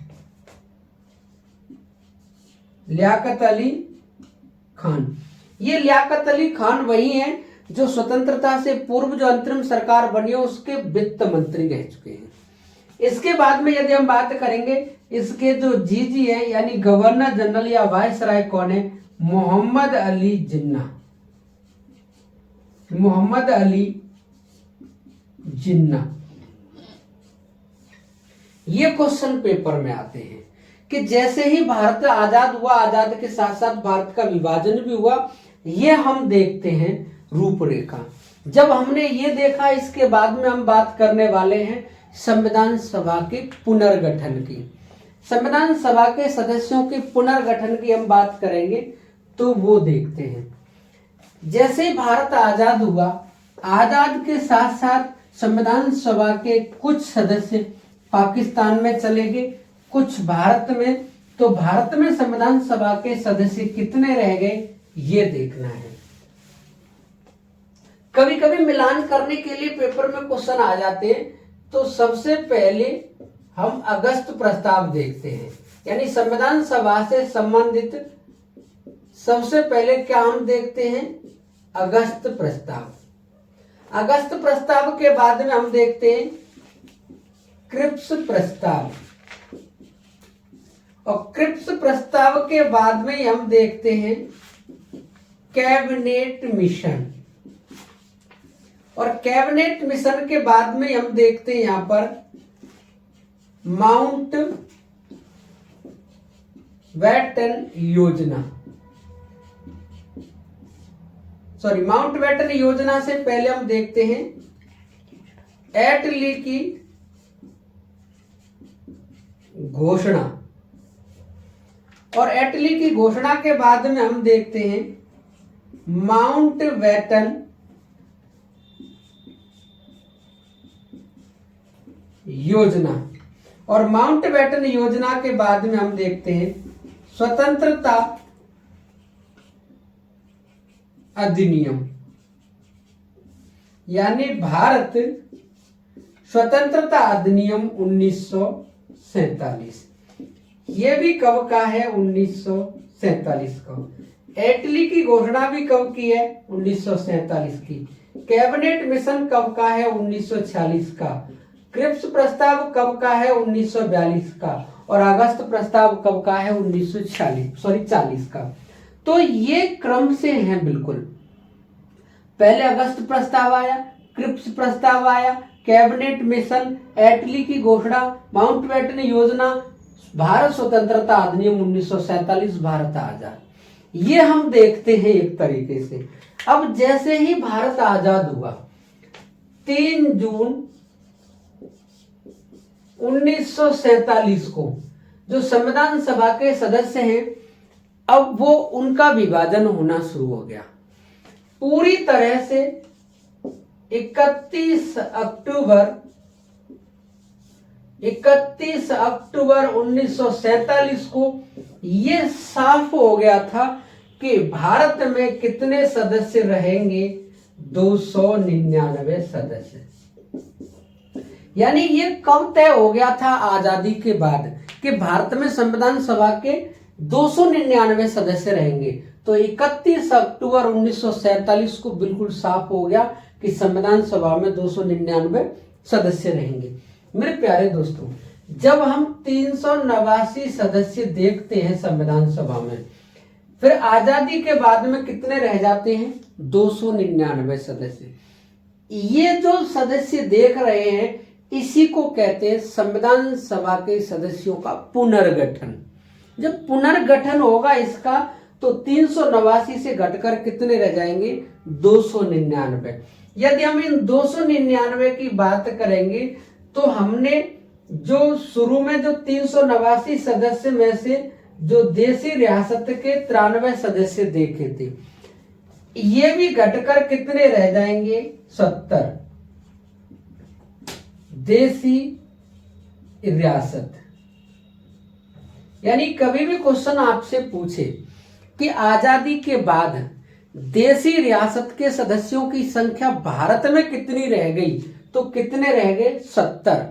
लियाकत अली खान, ये लियाकत अली खान वही हैं जो स्वतंत्रता से पूर्व जो अंतरिम सरकार बनी है उसके वित्त मंत्री रह चुके हैं। इसके बाद में यदि हम बात करेंगे, इसके जो जीजी है यानी गवर्नर जनरल या वायसराय कौन है? मोहम्मद अली जिन्ना। मोहम्मद अली जिन्ना। ये क्वेश्चन पेपर में आते हैं कि जैसे ही भारत आजाद हुआ, आजाद के साथ साथ भारत का विभाजन भी हुआ। ये हम देखते हैं रूपरेखा। जब हमने ये देखा, इसके बाद में हम बात करने वाले हैं संविधान सभा के पुनर्गठन की। संविधान सभा के सदस्यों के पुनर्गठन की हम बात करेंगे तो वो देखते हैं। जैसे ही भारत आजाद हुआ, आजाद के साथ साथ संविधान सभा के कुछ सदस्य पाकिस्तान में चले गए, कुछ भारत में। तो भारत में संविधान सभा के सदस्य कितने रह गए ये देखना है। कभी कभी मिलान करने के लिए पेपर में क्वेश्चन आ जाते हैं। तो सबसे पहले हम अगस्त प्रस्ताव देखते हैं, यानी संविधान सभा से संबंधित सबसे पहले क्या हम देखते हैं? अगस्त प्रस्ताव। अगस्त प्रस्ताव के बाद में हम देखते हैं क्रिप्स प्रस्ताव, और क्रिप्स प्रस्ताव के बाद में हम देखते हैं कैबिनेट मिशन, और कैबिनेट मिशन के बाद में हम देखते हैं यहां पर माउंट बैटन योजना। सॉरी, माउंट बैटन योजना से पहले हम देखते हैं एटली की घोषणा, और एटली की घोषणा के बाद में हम देखते हैं माउंट बैटन योजना, और माउंट बैटन योजना के बाद में हम देखते हैं स्वतंत्रता अधिनियम, यानी भारत स्वतंत्रता अधिनियम 1947। ये भी कब का है? 1947 का। एटली की घोषणा भी कब की है? 1947 की। कैबिनेट मिशन कब का है? 1946 का। क्रिप्स प्रस्ताव कब का है? 1942 का। और अगस्त प्रस्ताव कब का है? 40 का। तो ये क्रम से हैं बिल्कुल। पहले अगस्त प्रस्ताव आया, क्रिप्स प्रस्ताव आया, कैबिनेट मिशन, एटली की घोषणा, माउंट बैटन योजना, भारत स्वतंत्रता अधिनियम 1947, भारत आजाद। ये हम देखते हैं एक तरीके से। अब जैसे ही भारत आजाद हुआ 3 जून 1947 को, जो संविधान सभा के सदस्य हैं, अब वो उनका विभाजन होना शुरू हो गया पूरी तरह से। 31 अक्टूबर 1947 को ये साफ हो गया था कि भारत में कितने सदस्य रहेंगे? 299 सदस्य। यानी ये कब तय हो गया था? आजादी के बाद, कि भारत में संविधान सभा के 299 सदस्य रहेंगे। तो 31 अक्टूबर 1947 को बिल्कुल साफ हो गया कि संविधान सभा में 299 सदस्य रहेंगे। मेरे प्यारे दोस्तों, जब हम 389 सदस्य देखते हैं संविधान सभा में, फिर आजादी के बाद में कितने रह जाते हैं? 299 सदस्य। ये जो सदस्य देख रहे हैं, इसी को कहते हैं संविधान सभा के सदस्यों का पुनर्गठन। जब पुनर्गठन होगा इसका, तो 389 से घटकर कितने रह जाएंगे? 299। यदि हम इन 299 की बात करेंगे तो हमने जो शुरू में जो 389 सदस्य में से जो देशी रियासत के 93 सदस्य देखे थे, ये भी घटकर कितने रह जाएंगे? 70 देशी रियासत। यानी कभी भी क्वेश्चन आपसे पूछे कि आजादी के बाद देशी रियासत के सदस्यों की संख्या भारत में कितनी रह गई, तो कितने रह गए? 70।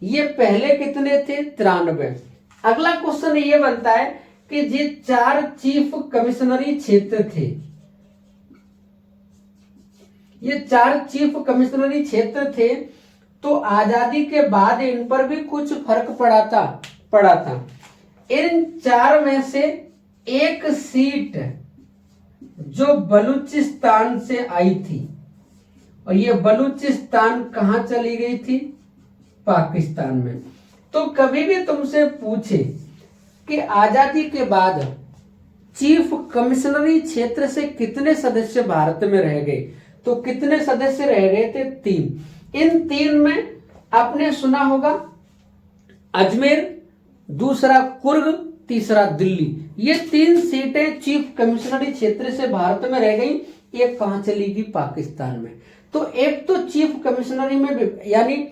ये पहले कितने थे? 93। अगला क्वेश्चन ये बनता है कि ये 4 चीफ कमिश्नरी क्षेत्र थे, ये 4 चीफ कमिश्नरी क्षेत्र थे, तो आजादी के बाद इन पर भी कुछ फर्क पड़ा था। इन 4 में से एक सीट जो बलूचिस्तान से आई थी, और ये बलूचिस्तान कहां चली गई थी? पाकिस्तान में। तो कभी भी तुमसे पूछे कि आजादी के बाद चीफ कमिश्नरी क्षेत्र से कितने सदस्य भारत में रह गए, तो कितने सदस्य रह गए थे? 3। इन 3 में आपने सुना होगा अजमेर, दूसरा कुर्ग, तीसरा दिल्ली। ये 3 सीटें चीफ कमिश्नरी क्षेत्र से भारत में रह गई। एक कहां चली गई? पाकिस्तान में। तो एक तो चीफ कमिश्नरी में यानी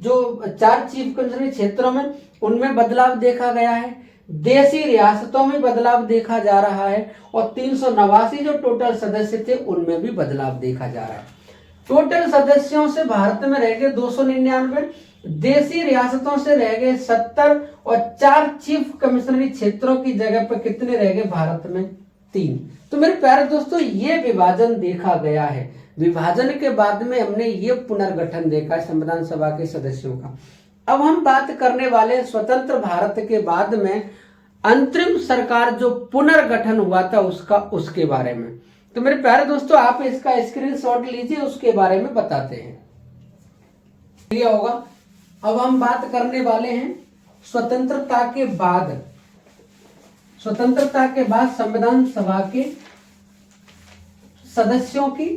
जो 4 चीफ कमिश्नरी क्षेत्रों में उनमें बदलाव देखा गया है, देशी रियासतों में बदलाव देखा जा रहा है, और 389 जो टोटल सदस्य थे उनमें भी बदलाव देखा जा रहा है। टोटल सदस्यों से भारत में रह गए 299, देशी रियासतों से रह गए 70, और 4 चीफ कमिश्नरी क्षेत्रों की जगह पर कितने रह गए भारत में? 3। तो मेरे प्यारे दोस्तों, ये विभाजन देखा गया है। विभाजन के बाद में हमने ये पुनर्गठन देखा है संविधान सभा के सदस्यों का। अब हम बात करने वाले स्वतंत्र भारत के बाद में अंतरिम सरकार जो पुनर्गठन हुआ था उसके बारे में। तो मेरे प्यारे दोस्तों, आप इसका स्क्रीनशॉट लीजिए, उसके बारे में बताते हैं। लिया होगा। अब हम बात करने वाले हैं स्वतंत्रता के बाद संविधान सभा के सदस्यों की,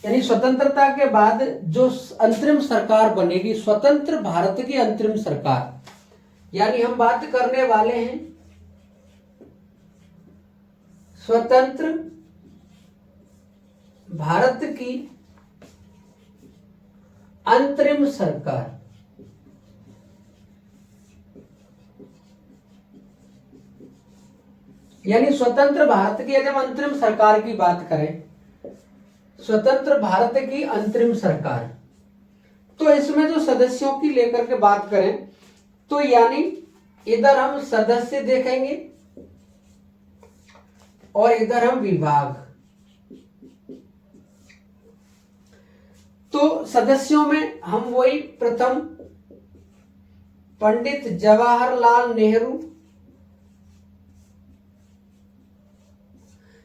यानी स्वतंत्रता के बाद जो अंतरिम सरकार बनेगी, स्वतंत्र भारत की अंतरिम सरकार, यानी हम बात करने वाले हैं स्वतंत्र भारत की अंतरिम सरकार। यानी स्वतंत्र भारत की, यदि हम अंतरिम सरकार की बात करें, स्वतंत्र भारत की अंतरिम सरकार, तो इसमें जो सदस्यों की लेकर के बात करें तो यानी इधर हम सदस्य देखेंगे और इधर हम विभाग। तो सदस्यों में हम वही प्रथम पंडित जवाहरलाल नेहरू,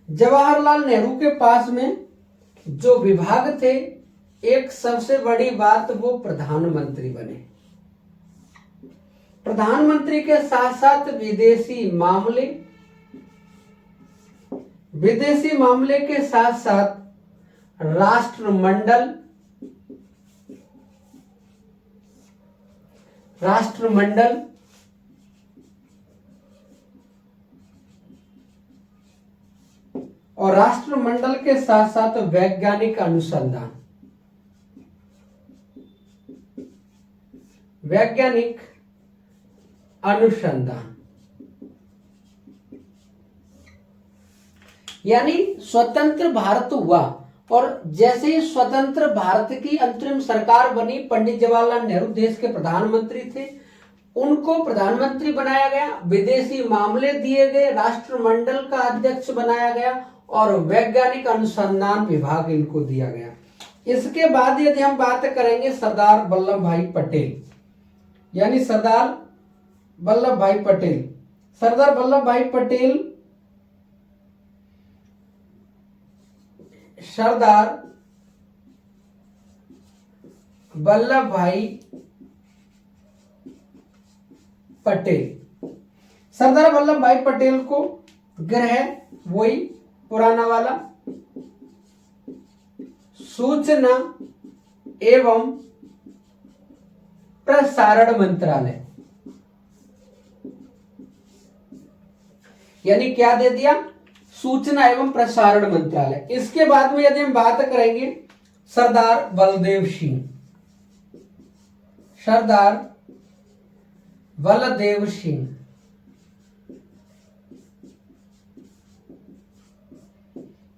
जवाहरलाल नेहरू के पास में जो विभाग थे, एक सबसे बड़ी बात वो प्रधानमंत्री बने। प्रधानमंत्री के साथ साथ विदेशी मामले के साथ साथ राष्ट्रमंडल और राष्ट्रमंडल के साथ साथ वैज्ञानिक अनुसंधान। यानी स्वतंत्र भारत हुआ और जैसे ही स्वतंत्र भारत की अंतरिम सरकार बनी, पंडित जवाहरलाल नेहरू देश के प्रधानमंत्री थे, उनको प्रधानमंत्री बनाया गया, विदेशी मामले दिए गए, राष्ट्रमंडल का अध्यक्ष बनाया गया और वैज्ञानिक अनुसंधान विभाग इनको दिया गया। इसके बाद यदि हम बात करेंगे सरदार वल्लभ भाई पटेल, यानी सरदार वल्लभ भाई पटेल सरदार वल्लभ भाई पटेल को गृह, वही पुराना वाला, सूचना एवं प्रसारण मंत्रालय, यानी क्या दे दिया, सूचना एवं प्रसारण मंत्रालय। इसके बाद में यदि हम बात करेंगे सरदार बलदेव सिंह, सरदार बलदेव सिंह,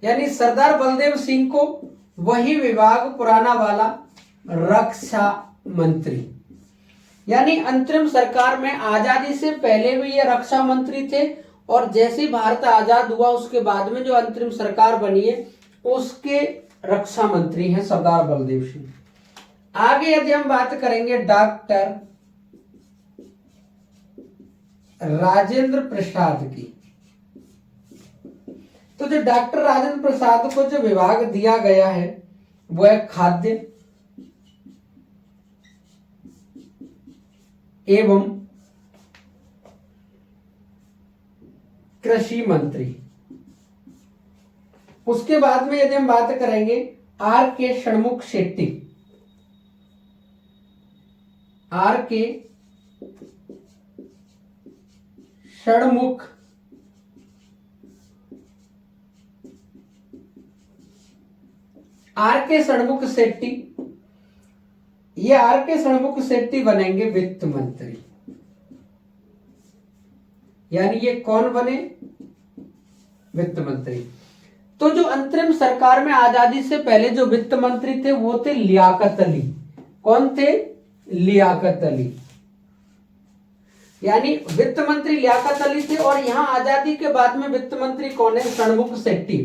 यानी सरदार बलदेव सिंह को वही विभाग पुराना वाला, रक्षा मंत्री, यानी अंतरिम सरकार में आजादी से पहले भी ये रक्षा मंत्री थे और जैसे ही भारत आजाद हुआ उसके बाद में जो अंतरिम सरकार बनी है उसके रक्षा मंत्री हैं सरदार बलदेव सिंह। आगे यदि हम बात करेंगे डॉक्टर राजेंद्र प्रसाद की, तो जो डॉक्टर राजेंद्र प्रसाद को जो विभाग दिया गया है वो है खाद्य एवं कृषि मंत्री। उसके बाद में यदि हम बात करेंगे आर के षणमुख शेट्टी, आर के षणमुख शेट्टी, ये आर के षणमुख शेट्टी बनेंगे वित्त मंत्री, यानी ये कौन बने, वित्त मंत्री। तो जो अंतरिम सरकार में आजादी से पहले जो वित्त मंत्री थे वो थे लियाकत अली। कौन थे, लियाकत अली, यानी वित्त मंत्री लियाकत अली थे। और यहां आजादी के बाद में वित्त मंत्री कौन है, षणमुख शेट्टी।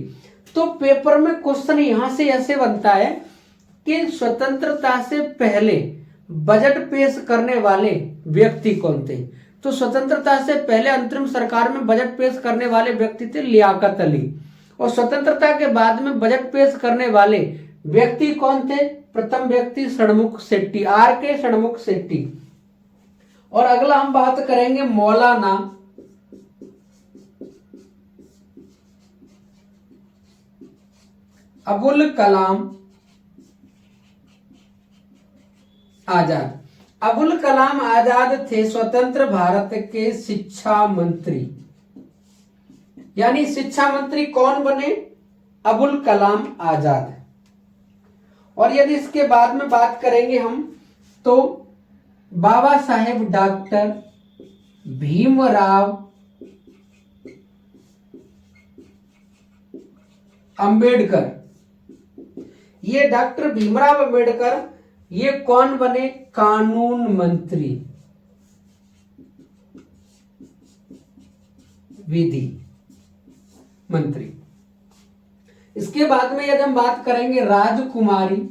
तो पेपर में क्वेश्चन यहां से ऐसे बनता है कि स्वतंत्रता से पहले बजट पेश करने वाले व्यक्ति कौन थे। तो स्वतंत्रता से पहले अंतरिम सरकार में बजट पेश करने वाले व्यक्ति थे लियाकत अली, और स्वतंत्रता के बाद में बजट पेश करने वाले व्यक्ति कौन थे, प्रथम व्यक्ति षणमुख शेट्टी, आर के षणमुख शेट्टी। और अगला हम बात करेंगे मौलाना अबुल कलाम आजाद। अबुल कलाम आजाद थे स्वतंत्र भारत के शिक्षा मंत्री, यानी शिक्षा मंत्री कौन बने, अबुल कलाम आजाद। और यदि इसके बाद में बात करेंगे हम तो बाबा साहेब डॉक्टर भीमराव अंबेडकर, ये डॉक्टर भीमराव अंबेडकर ये कौन बने, कानून मंत्री, विधि मंत्री। इसके बाद में यदि हम बात करेंगे राजकुमारी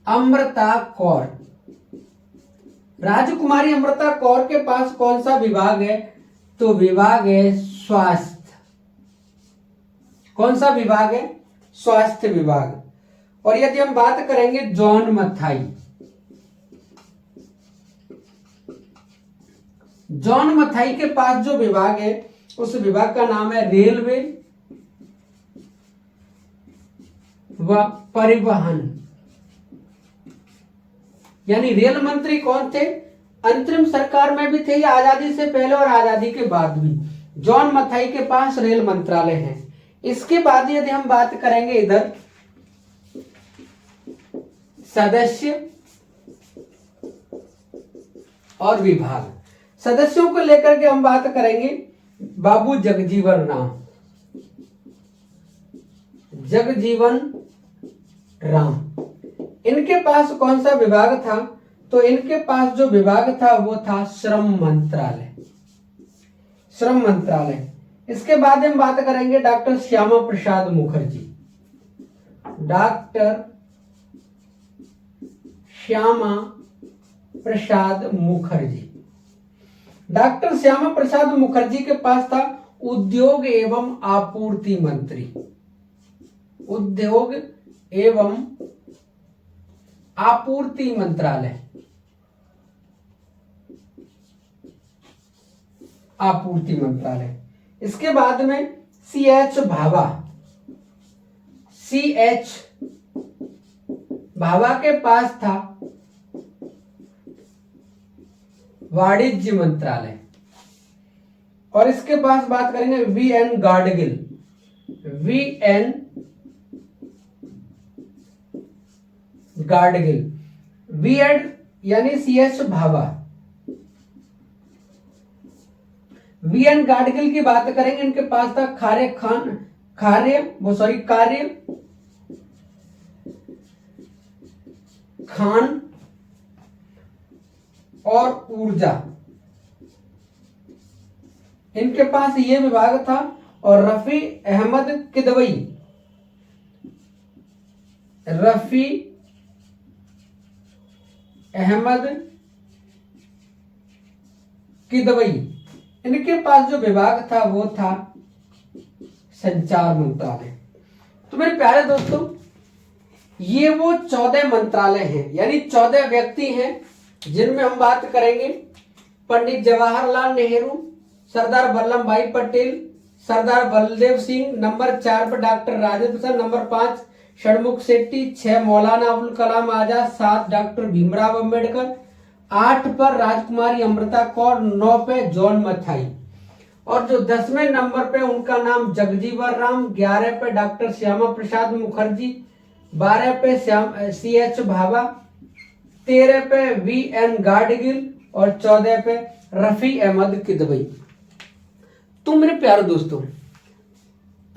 अमृता कौर। राजकुमारी अमृता कौर के पास कौन सा विभाग है, तो विभाग है स्वास्थ्य। कौन सा विभाग है, स्वास्थ्य विभाग। और यदि हम बात करेंगे जॉन मथाई, जॉन मथाई के पास जो विभाग है उस विभाग का नाम है रेलवे व परिवहन, यानी रेल मंत्री कौन थे, अंतरिम सरकार में भी थे या आजादी से पहले और आजादी के बाद भी, जॉन मथाई के पास रेल मंत्रालय है। इसके बाद यदि हम बात करेंगे इधर सदस्य और विभाग, सदस्यों को लेकर के हम बात करेंगे बाबू जगजीवन राम। इनके पास कौन सा विभाग था, तो इनके पास जो विभाग था वो था श्रम मंत्रालय। इसके बाद हम बात करेंगे डॉक्टर श्यामा प्रसाद मुखर्जी। डॉक्टर श्यामा प्रसाद मुखर्जी के पास था उद्योग एवं आपूर्ति मंत्री, उद्योग एवं आपूर्ति मंत्रालय। आपूर्ति मंत्रालय। इसके बाद में CH भाभा, CH भाभा के पास था वाणिज्य मंत्रालय। और इसके पास बात करेंगे VN Gadgil, VN Gadgil, VN यानी CH भाभा, VN गाडगिल की बात करेंगे, इनके पास था कार्य खान और ऊर्जा, इनके पास ये विभाग था। और रफी अहमद किदवई, रफी अहमद किदवई, इनके पास जो विभाग था वो था संचार मंत्रालय। तो मेरे प्यारे दोस्तों, ये वो 14 मंत्रालय हैं, यानी 14 व्यक्ति हैं जिनमें हम बात करेंगे पंडित जवाहरलाल नेहरू, सरदार वल्लभ भाई पटेल, सरदार बलदेव सिंह, नंबर 4 पर doctor Rajendra Prasad, number 5 Shanmukh Shetty, 6 Maulana Abul Kalam Azad, 7 doctor Bhimrao Ambedkar, 8 पर राजकुमारी अमृता कौर, 9 पे जॉन मथाई, और जो 10वें नंबर पे उनका नाम जगजीवन राम, 11 पे डॉक्टर श्यामा प्रसाद मुखर्जी, 12 पे CH भाभा, 13 पे VN गाडगिल और 14 पे रफी अहमद किदवई। तो मेरे प्यारे दोस्तों,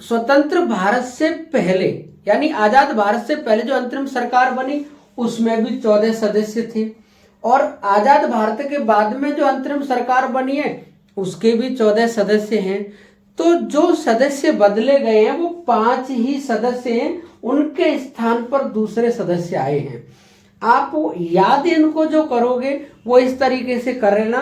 स्वतंत्र भारत से पहले यानी आजाद भारत से पहले जो अंतरिम सरकार बनी उसमें भी 14 सदस्य थे, और आजाद भारत के बाद में जो अंतरिम सरकार बनी है उसके भी 14 सदस्य हैं। तो जो सदस्य बदले गए हैं वो 5 ही सदस्य हैं, उनके स्थान पर दूसरे सदस्य आए हैं। आप याद इनको जो करोगे वो इस तरीके से कर लेना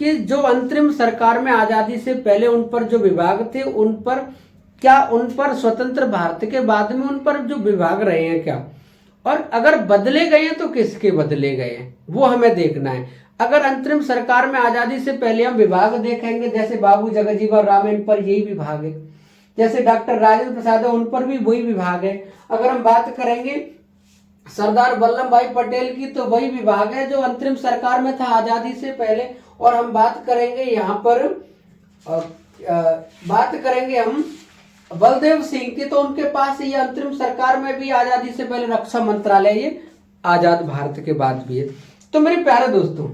कि जो अंतरिम सरकार में आजादी से पहले उन पर जो विभाग थे उन पर स्वतंत्र भारत के बाद में उन पर जो विभाग रहे हैं क्या, और अगर बदले गए हैं तो किसके बदले गए हैं वो हमें देखना है। अगर अंतरिम सरकार में आजादी से पहले हम विभाग देखेंगे, जैसे बाबू जगजीवन राम, इन पर यही विभाग है, जैसे डॉक्टर राजेंद्र प्रसाद है उन पर भी वही विभाग है। अगर हम बात करेंगे सरदार वल्लभ भाई पटेल की तो वही विभाग है जो अंतरिम सरकार में था आजादी से पहले। और हम बात करेंगे यहाँ पर बात करेंगे हम बलदेव सिंह की, तो उनके पास ये अंतरिम सरकार में भी आजादी से पहले रक्षा मंत्रालय ये आजाद भारत के बाद भी है। तो मेरे प्यारे दोस्तों,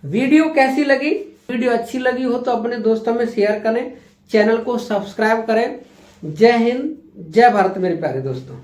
वीडियो कैसी लगी? वीडियो अच्छी लगी हो तो अपने दोस्तों में शेयर करें, चैनल को सब्सक्राइब करें। जय हिंद, जय भारत मेरे प्यारे दोस्तों।